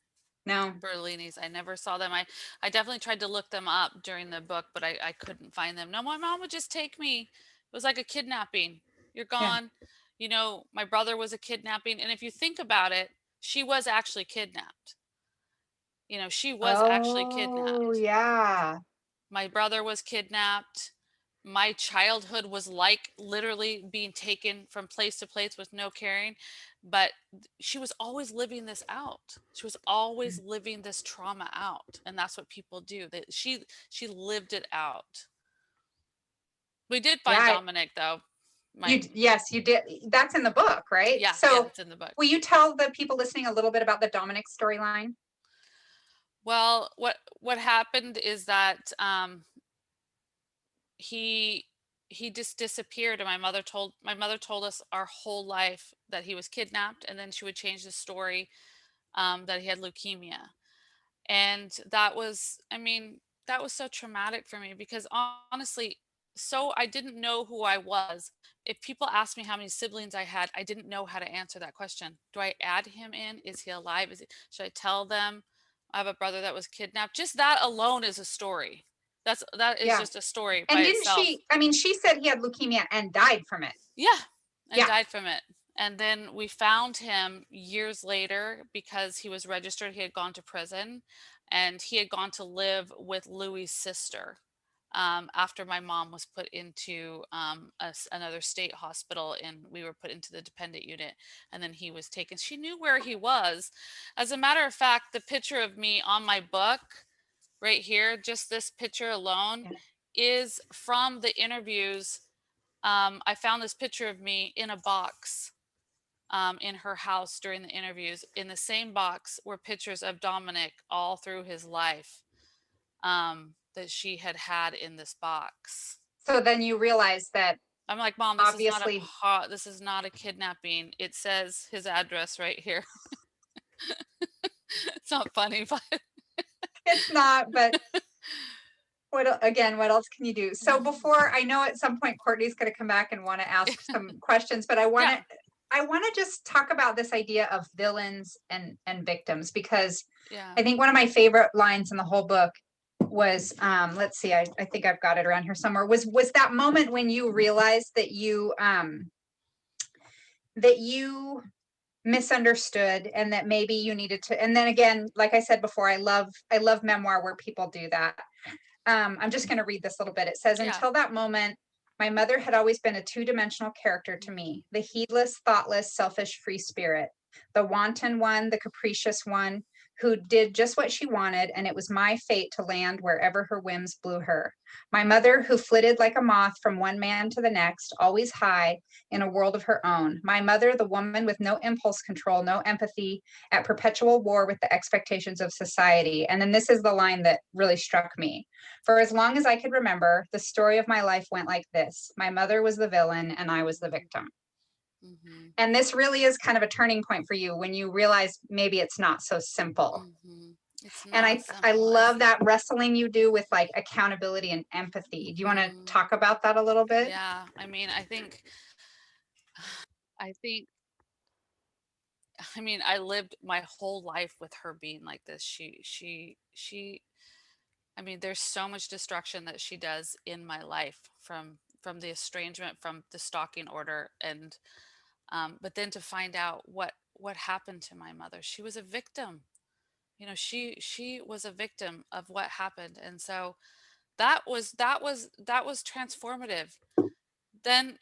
[SPEAKER 2] No.
[SPEAKER 1] Berlinis. I never saw them. I definitely tried to look them up during the book, but I couldn't find them. No, my mom would just take me. It was like a kidnapping. You're
[SPEAKER 2] Yeah.
[SPEAKER 1] gone. You know, my brother was a kidnapping. And if you think about it, she was actually kidnapped. You know, she was actually
[SPEAKER 2] Oh,
[SPEAKER 1] kidnapped.
[SPEAKER 2] yeah.
[SPEAKER 1] My brother was kidnapped. My childhood was like literally being taken from place to place with no caring. But she was always living this out. She was always living this trauma out. And that's what people do. That she lived it out. We did find
[SPEAKER 2] Yeah.
[SPEAKER 1] Dominic though.
[SPEAKER 2] You,
[SPEAKER 1] My
[SPEAKER 2] yes, you did. That's in the book, right?
[SPEAKER 1] yeah, yeah,
[SPEAKER 2] So
[SPEAKER 1] it's in the book.
[SPEAKER 2] will you tell the people listening a little bit about the Dominic storyline?
[SPEAKER 1] Well, what happened is that he he just disappeared, and my mother told us our whole life that he was kidnapped, and then she would change the story, that he had leukemia. And that was, I mean, that was so traumatic for me because honestly, so I didn't know who I was. If people asked me how many siblings I had, I didn't know how to answer that question. Do I add him in? Is he alive? Should I tell them I have a brother that was kidnapped? Just that alone is a story. That is
[SPEAKER 2] Yeah.
[SPEAKER 1] just a story
[SPEAKER 2] And
[SPEAKER 1] by
[SPEAKER 2] didn't
[SPEAKER 1] itself.
[SPEAKER 2] she, I mean, she said he had leukemia and died from it.
[SPEAKER 1] Yeah, and
[SPEAKER 2] Yeah.
[SPEAKER 1] died from it. And then we found him years later because he was registered. He had gone to prison and he had gone to live with Louis's sister, after my mom was put into, another state hospital and we were put into the dependent unit. And then he was taken. She knew where he was. As a matter of fact, the picture of me on my book right here, just this picture alone,
[SPEAKER 2] Yeah.
[SPEAKER 1] is from the interviews. I found this picture of me in a box, in her house during the interviews. In the same box were pictures of Dominic all through his life, that she had had in this box.
[SPEAKER 2] So then you realize that
[SPEAKER 1] I'm like, Mom, this is not a
[SPEAKER 2] obviously
[SPEAKER 1] this is not a kidnapping. It says his address right here. It's not funny, but
[SPEAKER 2] it's not, but again, what else can you do? So before, I know at some point Courtney's going to come back and want to ask some questions, but
[SPEAKER 1] yeah,
[SPEAKER 2] I want to just talk about this idea of villains and victims, because
[SPEAKER 1] yeah,
[SPEAKER 2] I think one of my favorite lines in the whole book was, let's see, I think I've got it around here somewhere, was that moment when you realized that you misunderstood, and that maybe you needed to, and then again, like I said before, I love memoir where people do that. I'm just going to read this little bit. It says,
[SPEAKER 1] yeah.
[SPEAKER 2] until that moment, my mother had always been a two-dimensional character to
[SPEAKER 1] Mhm,
[SPEAKER 2] me, the heedless, thoughtless, selfish, free spirit, the wanton one, the capricious one, who did just what she wanted, and it was my fate to land wherever her whims blew her. My mother, who flitted like a moth from one man to the next, always high in a world of her own. My mother, the woman with no impulse control, no empathy, at perpetual war with the expectations of society. And then this is the line that really struck me. For as long as I could remember, the story of my life went like this: my mother was the villain and I was the
[SPEAKER 1] mhm,
[SPEAKER 2] victim.
[SPEAKER 1] mhm,
[SPEAKER 2] And this really is kind of a turning point for you when you realize maybe it's not so simple.
[SPEAKER 1] mhm. It's
[SPEAKER 2] And
[SPEAKER 1] not
[SPEAKER 2] I
[SPEAKER 1] simple. And
[SPEAKER 2] love that wrestling you do with like accountability and empathy. Do you want to
[SPEAKER 1] mhm,
[SPEAKER 2] talk about that a little bit?
[SPEAKER 1] yeah, I mean, I think I mean, I lived my whole life with her being like this. I mean, there's so much destruction that she does in my life, from the estrangement, from the stalking order, and but then to find out what happened to my mother. She was a victim. You know, she was a victim of what happened. And so that was transformative. Then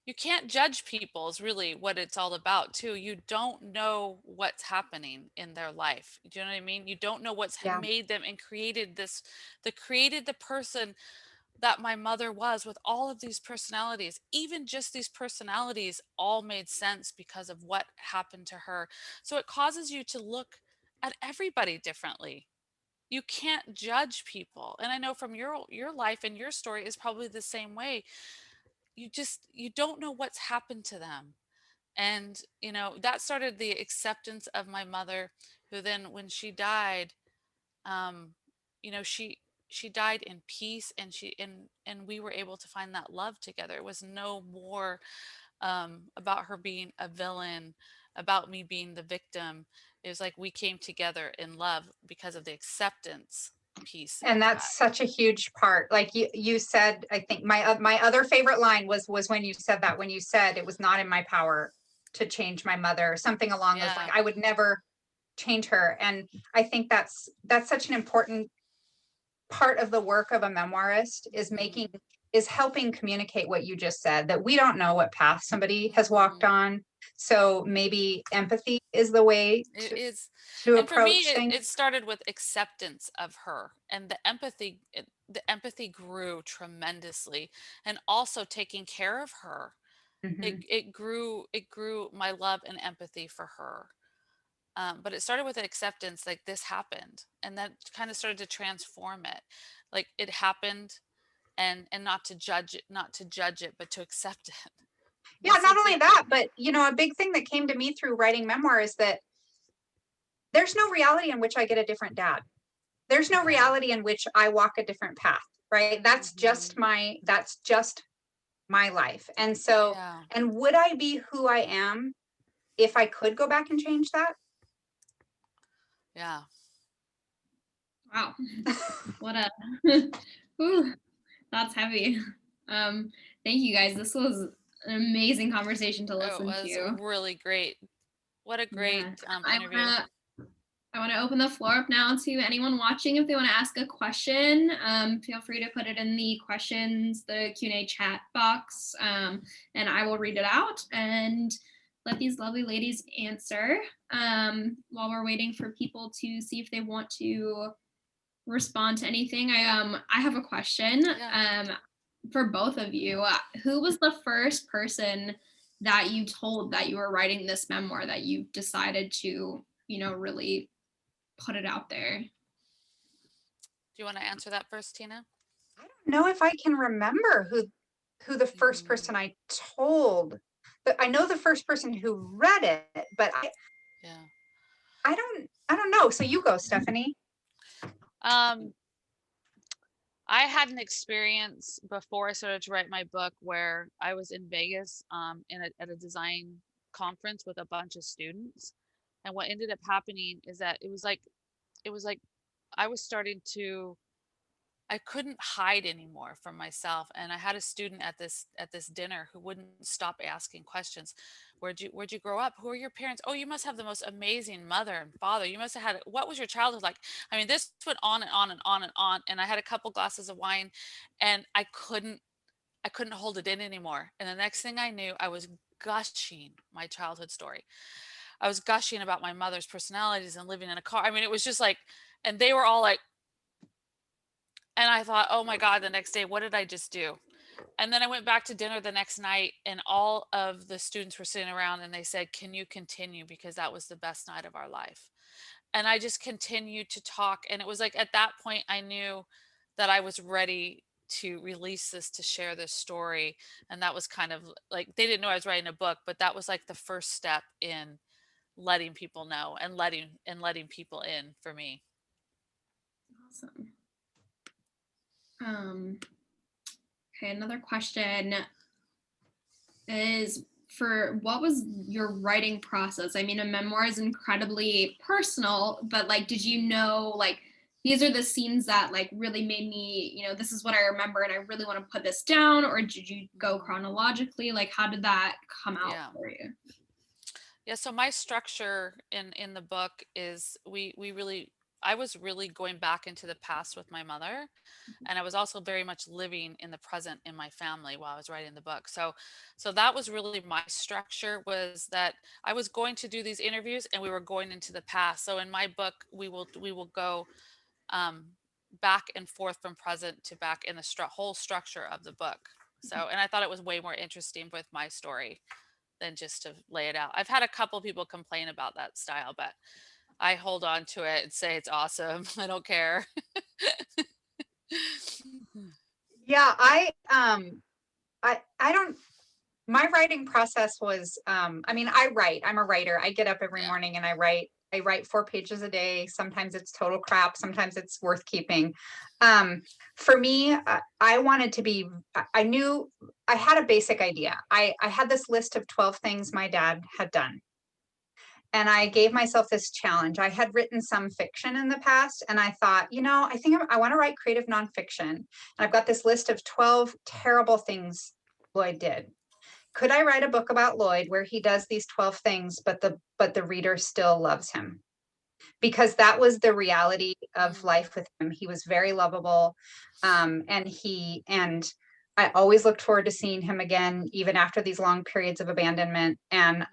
[SPEAKER 1] you can't judge people is really what it's all about too. You don't know what's happening in their life. Do you know what I mean? You don't know what's
[SPEAKER 2] Yeah.
[SPEAKER 1] made them and created this, that created the person that my mother was with all of these personalities. Even just these personalities all made sense because of what happened to her. So it causes you to look at everybody differently. You can't judge people. And I know from your life and your story is probably the same way. You don't know what's happened to them. And that started the acceptance of my mother, who then when she died, um you know she died in peace, and we were able to find that love together. It was no more about her being a villain, about me being the victim. It was like we came together in love because of the acceptance piece
[SPEAKER 2] And
[SPEAKER 1] of
[SPEAKER 2] that's
[SPEAKER 1] that.
[SPEAKER 2] such a huge part. Like you said, I think my other favorite line was when you said that, when you said it was not in my power to change my mother, or something along those lines.
[SPEAKER 1] Yeah.
[SPEAKER 2] I would never change her. And I think that's such an important part of the work of a memoirist,
[SPEAKER 1] Hmm.
[SPEAKER 2] is helping communicate what you just said, that we don't know what path somebody has walked
[SPEAKER 1] Hmm.
[SPEAKER 2] on. So maybe empathy is the way
[SPEAKER 1] It is.
[SPEAKER 2] to
[SPEAKER 1] And for me,
[SPEAKER 2] approach things.
[SPEAKER 1] it started with acceptance of her, and the empathy grew tremendously, and also taking care of her.
[SPEAKER 2] Mhm.
[SPEAKER 1] It grew my love and empathy for her. But it started with an acceptance, like this happened, and that kind of started to transform it. Like it happened, and not to judge it, but to accept it.
[SPEAKER 2] Yeah,
[SPEAKER 1] This
[SPEAKER 2] not
[SPEAKER 1] is
[SPEAKER 2] only
[SPEAKER 1] it.
[SPEAKER 2] that, but a big thing that came to me through writing memoir is that there's no reality in which I get a different dad. There's no
[SPEAKER 1] Yeah.
[SPEAKER 2] reality in which I walk a different path, right?
[SPEAKER 1] Hmm.
[SPEAKER 2] That's just my life. And so,
[SPEAKER 1] Yeah.
[SPEAKER 2] and would I be who I am if I could go back and change that?
[SPEAKER 1] Yeah.
[SPEAKER 3] Wow. What a whew, that's heavy. Um, Thank you guys. This was an amazing conversation to
[SPEAKER 1] It
[SPEAKER 3] listen
[SPEAKER 1] was
[SPEAKER 3] to.
[SPEAKER 1] really great. What a great
[SPEAKER 3] Yeah. I
[SPEAKER 1] interview.
[SPEAKER 3] wanna I want to open the floor up now to anyone watching. If they want to ask a question, feel free to put it in the questions, the Q&A chat box, and I will read it out and let these lovely ladies answer while we're waiting for people to see if they want to respond to anything. I have a question
[SPEAKER 1] Yeah.
[SPEAKER 3] for both of you. Who was the first person that you told that you were writing this memoir, that you decided to, really put it out there?
[SPEAKER 1] Do you want to answer that first, Tina?
[SPEAKER 2] I don't know if I can remember who the first
[SPEAKER 1] Hmm.
[SPEAKER 2] person I told, but I know the first person who read it, but
[SPEAKER 1] Yeah.
[SPEAKER 2] I don't know. So you go, Stephanie.
[SPEAKER 1] Um, I had an experience before I started to write my book where I was in Vegas at a design conference with a bunch of students. And what ended up happening is that it was like I was starting to I couldn't hide anymore from myself. And I had a student at this dinner who wouldn't stop asking questions. Where'd you grow up? Who are your parents? Oh, you must have the most amazing mother and father. You must have had what was your childhood like? I mean, this went on and on and on and on. And I had a couple glasses of wine, and I couldn't hold it in anymore. And the next thing I knew, I was gushing my childhood story. I was gushing about my mother's personalities and living in a car. I mean, it was just like, and they were all like, and I thought, oh my God, the next day, what did I just do? And then I went back to dinner the next night, and all of the students were sitting around and they said, can you continue? Because that was the best night of our life. And I just continued to talk. And it was like at that point, I knew that I was ready to release this, to share this story. And that was kind of like, they didn't know I was writing a book, but that was like the first step in letting people know and letting people in for me.
[SPEAKER 3] Awesome. Um, okay, another question is, for what was your writing process? I mean, a memoir is incredibly personal, but like, did you know, like, these are the scenes that like really made me, this is what I remember and I really want to put this down? Or did you go
[SPEAKER 1] Mhm.
[SPEAKER 3] chronologically? Like, how did that come out
[SPEAKER 1] Yeah.
[SPEAKER 3] for you?
[SPEAKER 1] Yeah, so my structure in the book is we really I was really going back into the past with my mother, and I was also very much living in the present in my family while I was writing the book. So that was really my structure, was that I was going to do these interviews and we were going into the past. So in my book we will go. back and forth from present to back in the whole structure of the book. So, and I thought it was way more interesting with my story than just to lay it out. I've had a couple people complain about that style, but I hold on to it and say it's awesome. I don't care.
[SPEAKER 2] Yeah, I don't, my writing process was, I mean, I'm a writer. I get up every
[SPEAKER 1] Yeah.
[SPEAKER 2] morning and I write 4 pages a day. Sometimes it's total crap. Sometimes it's worth keeping. For me, I wanted to be, I knew I had a basic idea. I had this list of 12 things my dad had done. And I gave myself this challenge. I had written some fiction in the past, and I thought, I think I want to write creative nonfiction. And I've got this list of 12 terrible things Lloyd did. Could I write a book about Lloyd where he does these 12 things, but the reader still loves him? Because that was the reality of
[SPEAKER 1] Mm.
[SPEAKER 2] life with him. He was very lovable, and I always looked forward to seeing him again, even after these long periods of abandonment. And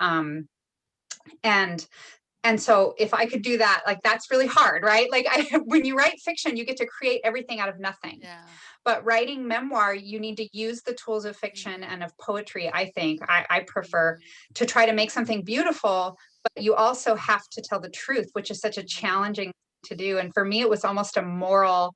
[SPEAKER 2] and so if I could do that, like, that's really hard, right? Like, when you write fiction, you get to create everything out of nothing.
[SPEAKER 1] Yeah.
[SPEAKER 2] But writing memoir, you need to use the tools of fiction
[SPEAKER 1] Mhm.
[SPEAKER 2] and of poetry. I think I prefer
[SPEAKER 1] Mhm.
[SPEAKER 2] to try to make something beautiful, but you also have to tell the truth, which is such a
[SPEAKER 1] Mhm.
[SPEAKER 2] challenging to do. And for me, it was almost a moral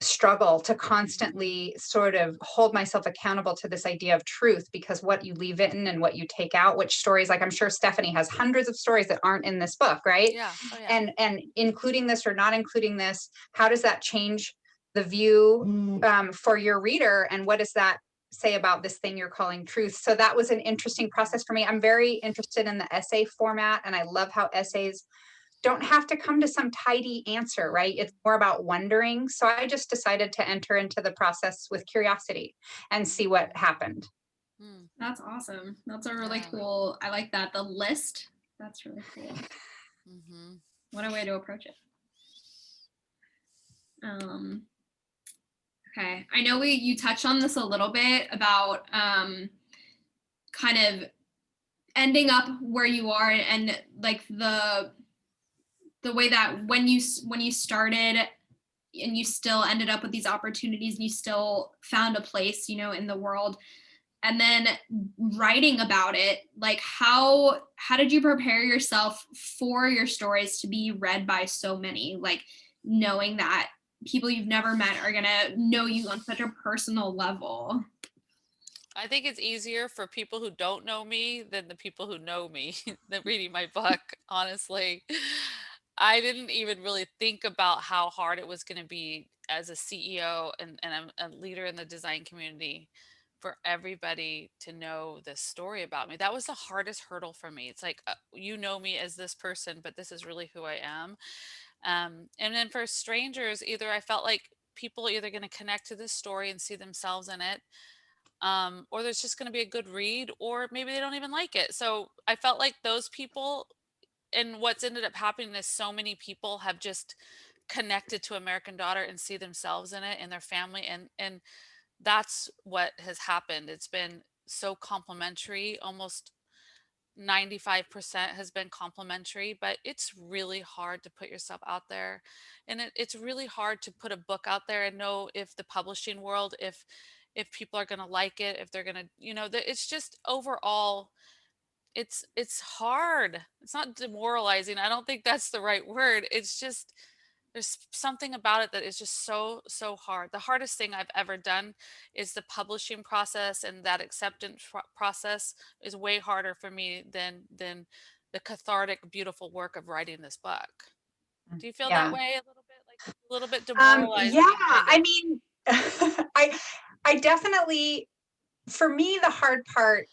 [SPEAKER 2] struggle to
[SPEAKER 1] Mhm.
[SPEAKER 2] constantly sort of hold myself accountable to this idea of truth, because what you leave in and what you take out, which stories, like I'm sure Stephanie has hundreds of stories that aren't in this book, right?
[SPEAKER 1] Yeah. Oh yeah.
[SPEAKER 2] And including this or not including this, how does that change the view for your reader, and what does that say about this thing you're calling truth? So that was an interesting process for me. I'm very interested in the essay format, and I love how essays don't have to come to some tidy answer, right? It's more about wondering. So I just decided to enter into the process with curiosity and see what happened.
[SPEAKER 1] Mm.
[SPEAKER 3] That's awesome. That's a really
[SPEAKER 1] Yeah.
[SPEAKER 3] cool. I like that. The list. That's really cool.
[SPEAKER 1] Mhm.
[SPEAKER 3] What a way to approach it. Okay. I know you touched on this a little bit about kind of ending up where you are, and like the way that when you started and you still ended up with these opportunities and you still found a place, in the world, and then writing about it, like how did you prepare yourself for your stories to be read by so many, like knowing that people you've never met are going to know you on such a personal level?
[SPEAKER 1] I think it's easier for people who don't know me than the people who know me than reading my book, honestly. I didn't even really think about how hard it was going to be as a CEO and a leader in the design community for everybody to know this story about me. That was the hardest hurdle for me. It's like, you know me as this person, but this is really who I am. And then for strangers, either I felt like people are either going to connect to this story and see themselves in it, or there's just going to be a good read, or maybe they don't even like it. So I felt like those people, and what's ended up happening is so many people have just connected to American Daughter and see themselves in it and their family, and that's what has happened. It's been so complimentary, almost 95% has been complimentary, but it's really hard to put yourself out there. And it's really hard to put a book out there and know if the publishing world, if people are going to like it, if they're going to, it's just overall, it's hard. It's not demoralizing. I don't think that's the right word. It's just there's something about it that is just so hard. The hardest thing I've ever done is the publishing process, and that acceptance process is way harder for me than the cathartic, beautiful work of writing this book. Do you feel that
[SPEAKER 2] Yeah.
[SPEAKER 1] way a little bit? Like a little bit demoralizing,
[SPEAKER 2] Yeah,
[SPEAKER 1] kind
[SPEAKER 2] I
[SPEAKER 1] of.
[SPEAKER 2] mean, I definitely, for me, the hard part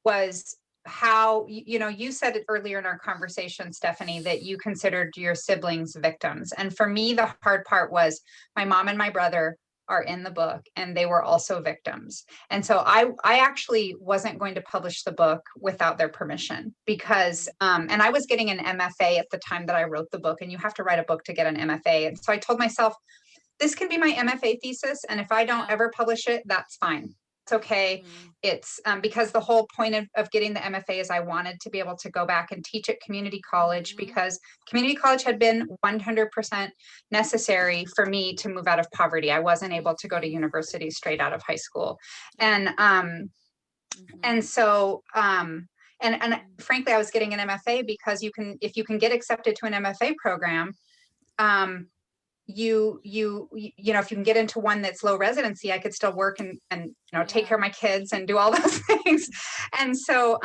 [SPEAKER 2] was how, you said it earlier in our conversation, Stephanie, that you considered your siblings victims. And for me, the hard part was my mom and my brother are in the book, and they were also victims. And so I actually wasn't going to publish the book without their permission, because and I was getting an MFA at the time that I wrote the book, and you have to write a book to get an MFA. And so I told myself, this can be my MFA thesis, and if I don't
[SPEAKER 1] Yeah.
[SPEAKER 2] ever publish it, that's fine. okay.
[SPEAKER 1] Mm.
[SPEAKER 2] It's because the whole point of getting the MFA is I wanted to be able to go back and teach at community college,
[SPEAKER 1] Mhm.
[SPEAKER 2] because community college had been 100% necessary for me to move out of poverty. I wasn't able to go to
[SPEAKER 1] Mhm.
[SPEAKER 2] university straight out of high school.
[SPEAKER 1] Yeah.
[SPEAKER 2] And
[SPEAKER 1] Mhm.
[SPEAKER 2] so and
[SPEAKER 1] Mm.
[SPEAKER 2] frankly, I was getting an MFA because if you can get accepted to an MFA program, if you can get into one that's low residency, I could still work and take
[SPEAKER 1] Yeah.
[SPEAKER 2] care of my kids and do all those things. And so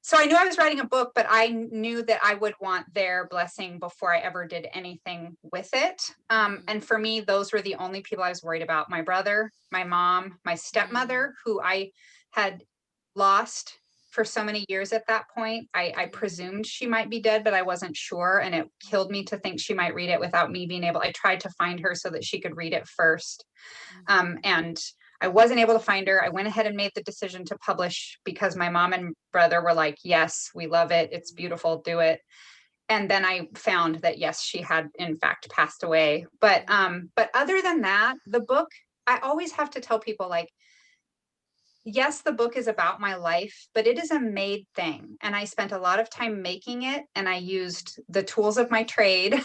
[SPEAKER 2] so I knew I was writing a book, but I knew that I would want their blessing before I ever did anything with it. And for me, those were the only people I was worried about: my brother, my mom, my
[SPEAKER 1] Mm.
[SPEAKER 2] stepmother, who I had lost for so many years at that point. I
[SPEAKER 1] Mhm.
[SPEAKER 2] presumed she might be dead, but I wasn't sure. And it killed me to think she might read it without me being able. I tried to find her so that she could read it first.
[SPEAKER 1] Mhm.
[SPEAKER 2] And I wasn't able to find her. I went ahead and made the decision to publish because my mom and brother were like, yes, we love it. It's beautiful. Do it. And then I found that, yes, she had in fact passed away. But other than that, the book, I always have to tell people, like, yes, the book is about my life, but it is a made thing. And I spent a lot of time making it, and I used the tools of my trade,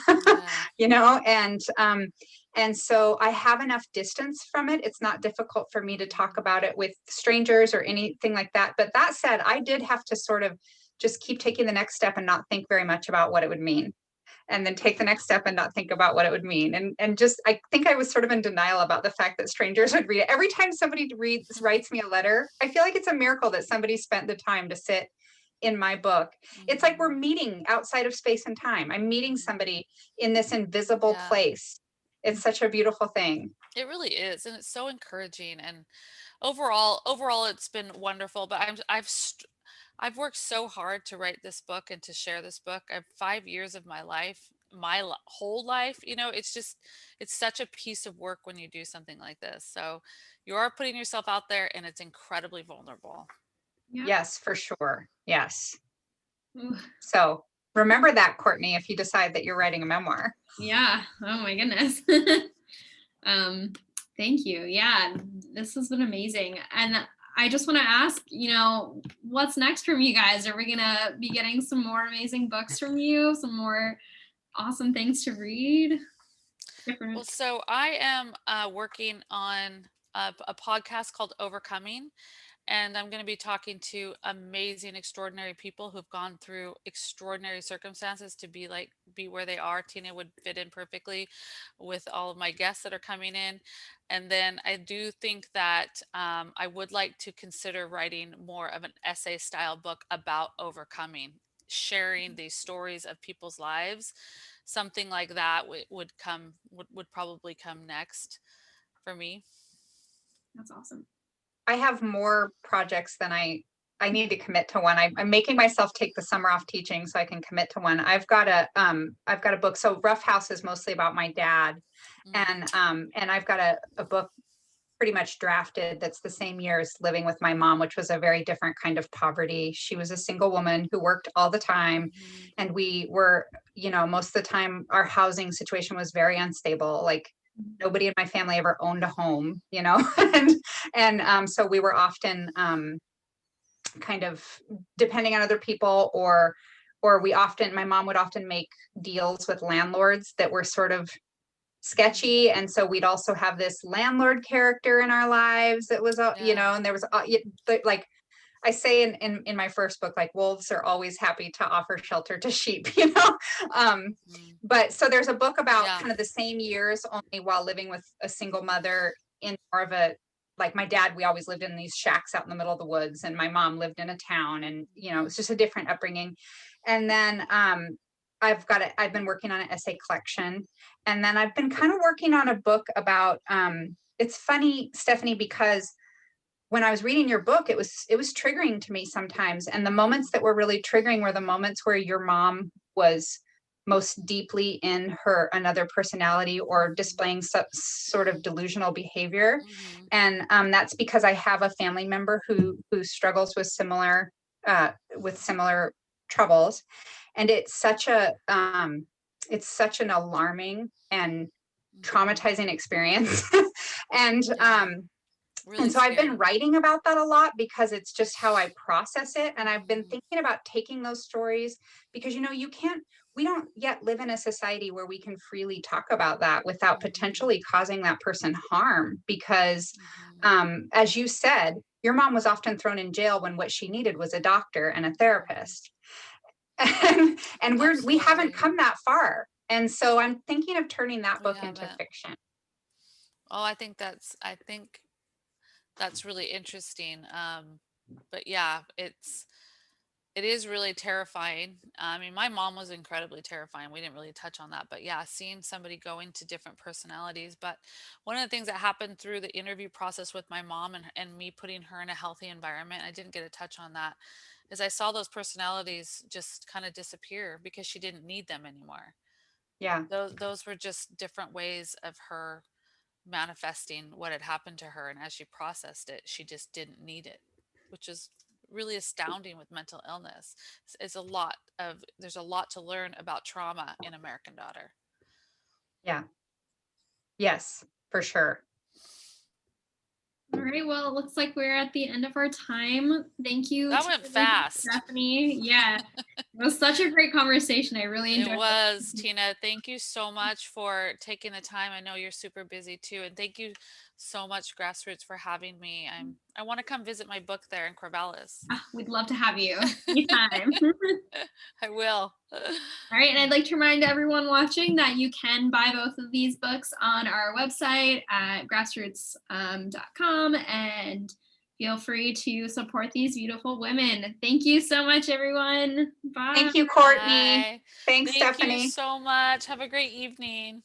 [SPEAKER 1] Yeah.
[SPEAKER 2] and so I have enough distance from it. It's not difficult for me to talk about it with strangers or anything like that. But that said, I did have to sort of just keep taking the next step and not think very much about what it would mean, and then take the next step and not think about what it would mean. And just, I think I was sort of in denial about the fact that strangers would read it. Every time somebody writes me a letter, I feel like it's a miracle that somebody spent the time to sit in my book. It's like we're
[SPEAKER 1] Mhm.
[SPEAKER 2] meeting outside of space and time. I'm meeting
[SPEAKER 1] Mhm.
[SPEAKER 2] somebody in this invisible
[SPEAKER 1] Yeah.
[SPEAKER 2] place. It's such a beautiful thing.
[SPEAKER 1] It really is, and it's so encouraging. And overall, it's been wonderful. But I've worked so hard to write this book and to share this book. I've 5 years of my life, whole life. It's such a piece of work when you do something like this. So you are putting yourself out there, and it's incredibly vulnerable.
[SPEAKER 3] Yeah.
[SPEAKER 2] Yes, for sure. Yes.
[SPEAKER 3] Ooh,
[SPEAKER 2] So remember that, Courtney, if you decide that you're writing a memoir.
[SPEAKER 3] yeah. Oh my goodness. um, thank you. Yeah, this has been amazing. And I just want to ask, what's next from you guys? Are we gonna be getting some more amazing books from you? Some more awesome things to read?
[SPEAKER 1] Well,
[SPEAKER 3] Different.
[SPEAKER 1] so I am working on a podcast called Overcoming. And I'm going to be talking to amazing, extraordinary people who've gone through extraordinary circumstances to be where they are. Tina would fit in perfectly with all of my guests that are coming in. And then I do think that I would like to consider writing more of an essay style book about overcoming, sharing these stories of people's lives. Something like that would probably come next for me.
[SPEAKER 3] That's awesome.
[SPEAKER 2] I have more projects than I need to commit to one. I'm making myself take the summer off teaching so I can commit to one. I've got a book. So Rough House is mostly about my dad.
[SPEAKER 1] Mm,
[SPEAKER 2] And I've got a book pretty much drafted that's the same year as living with my mom, which was a very different kind of poverty. She was a single woman who worked all the time.
[SPEAKER 1] mhm,
[SPEAKER 2] And we were, most of the time our housing situation was very unstable. Like, nobody in my family ever owned a home, and so we were often kind of depending on other people, or my mom would often make deals with landlords that were sort of
[SPEAKER 1] mhm.
[SPEAKER 2] sketchy. And so we'd also have this landlord character in our lives that was
[SPEAKER 1] Yeah.
[SPEAKER 2] and there was like I say in my first book, like, wolves are always happy to offer shelter to sheep, um
[SPEAKER 1] Mm.
[SPEAKER 2] but so there's a book about
[SPEAKER 1] Yeah.
[SPEAKER 2] kind of the same years, only while living with a single mother, in more of a, like, my dad, we always lived in these shacks out in the middle of the woods, and my mom lived in a town, and it's just a different upbringing. And then I've been working on an essay collection, and then I've been kind of working on a book about it's funny, Stephanie, because when I was reading your book, it was triggering to me sometimes. And the moments that were really triggering were the moments where your mom was most deeply in her another personality, or
[SPEAKER 1] Mhm.
[SPEAKER 2] displaying some sort of delusional behavior.
[SPEAKER 1] Mhm.
[SPEAKER 2] And that's because I have a family member who struggles with similar troubles. And it's such an alarming and
[SPEAKER 1] Mhm.
[SPEAKER 2] traumatizing experience. and
[SPEAKER 1] Yeah. Really
[SPEAKER 2] And so I've been
[SPEAKER 1] scary.
[SPEAKER 2] writing about that a lot because it's just how I process it. And I've been
[SPEAKER 1] Mhm.
[SPEAKER 2] thinking about taking those stories because, we don't yet live in a society where we can freely talk about that without
[SPEAKER 1] Mhm.
[SPEAKER 2] potentially causing that person harm. Because,
[SPEAKER 1] Mhm.
[SPEAKER 2] as you said, your mom was often thrown in jail when what she needed was a doctor and a
[SPEAKER 1] Mhm.
[SPEAKER 2] therapist. And we haven't
[SPEAKER 1] Absolutely.
[SPEAKER 2] come that far. And so I'm thinking of turning that
[SPEAKER 1] We
[SPEAKER 2] book into
[SPEAKER 1] haven't.
[SPEAKER 2] fiction.
[SPEAKER 1] Oh, I think that's really interesting. But yeah, it is really terrifying. I mean, my mom was incredibly terrifying. We didn't really touch on that, but yeah, seeing somebody go into different personalities. But one of the things that happened through the interview process with my mom and me putting her in a healthy environment, I didn't get a touch on that, is I saw those personalities just kind of disappear because she didn't need them anymore.
[SPEAKER 2] Yeah.
[SPEAKER 1] Those were just different ways of her manifesting what had happened to her, and as she processed it, she just didn't need it, which is really astounding with mental illness. It's a lot of There's a lot to learn about trauma in American Daughter.
[SPEAKER 2] Yeah. Yes, for sure.
[SPEAKER 3] All right, well, it looks like we're at the end of our time. Thank you,
[SPEAKER 1] That
[SPEAKER 3] Tina.
[SPEAKER 1] went
[SPEAKER 3] Thank you,
[SPEAKER 1] fast.
[SPEAKER 3] Stephanie. Yeah, it was such a great conversation. I really
[SPEAKER 1] It
[SPEAKER 3] enjoyed it.
[SPEAKER 1] was, Tina. Thank you so much for taking the time. I know you're super busy too, and thank you so much, Grassroots, for having me. I want to come visit my book there in Corvallis.
[SPEAKER 3] Ah, we'd love to have you anytime.
[SPEAKER 1] I will.
[SPEAKER 3] All right, and I'd like to remind everyone watching that you can buy both of these books on our website at grassroots.com, and feel free to support these beautiful women. Thank you so much, everyone. Bye.
[SPEAKER 2] Thank you, Courtney.
[SPEAKER 1] Bye.
[SPEAKER 2] Thanks,
[SPEAKER 1] Thank you
[SPEAKER 2] Stephanie.
[SPEAKER 1] so much. Have a great evening.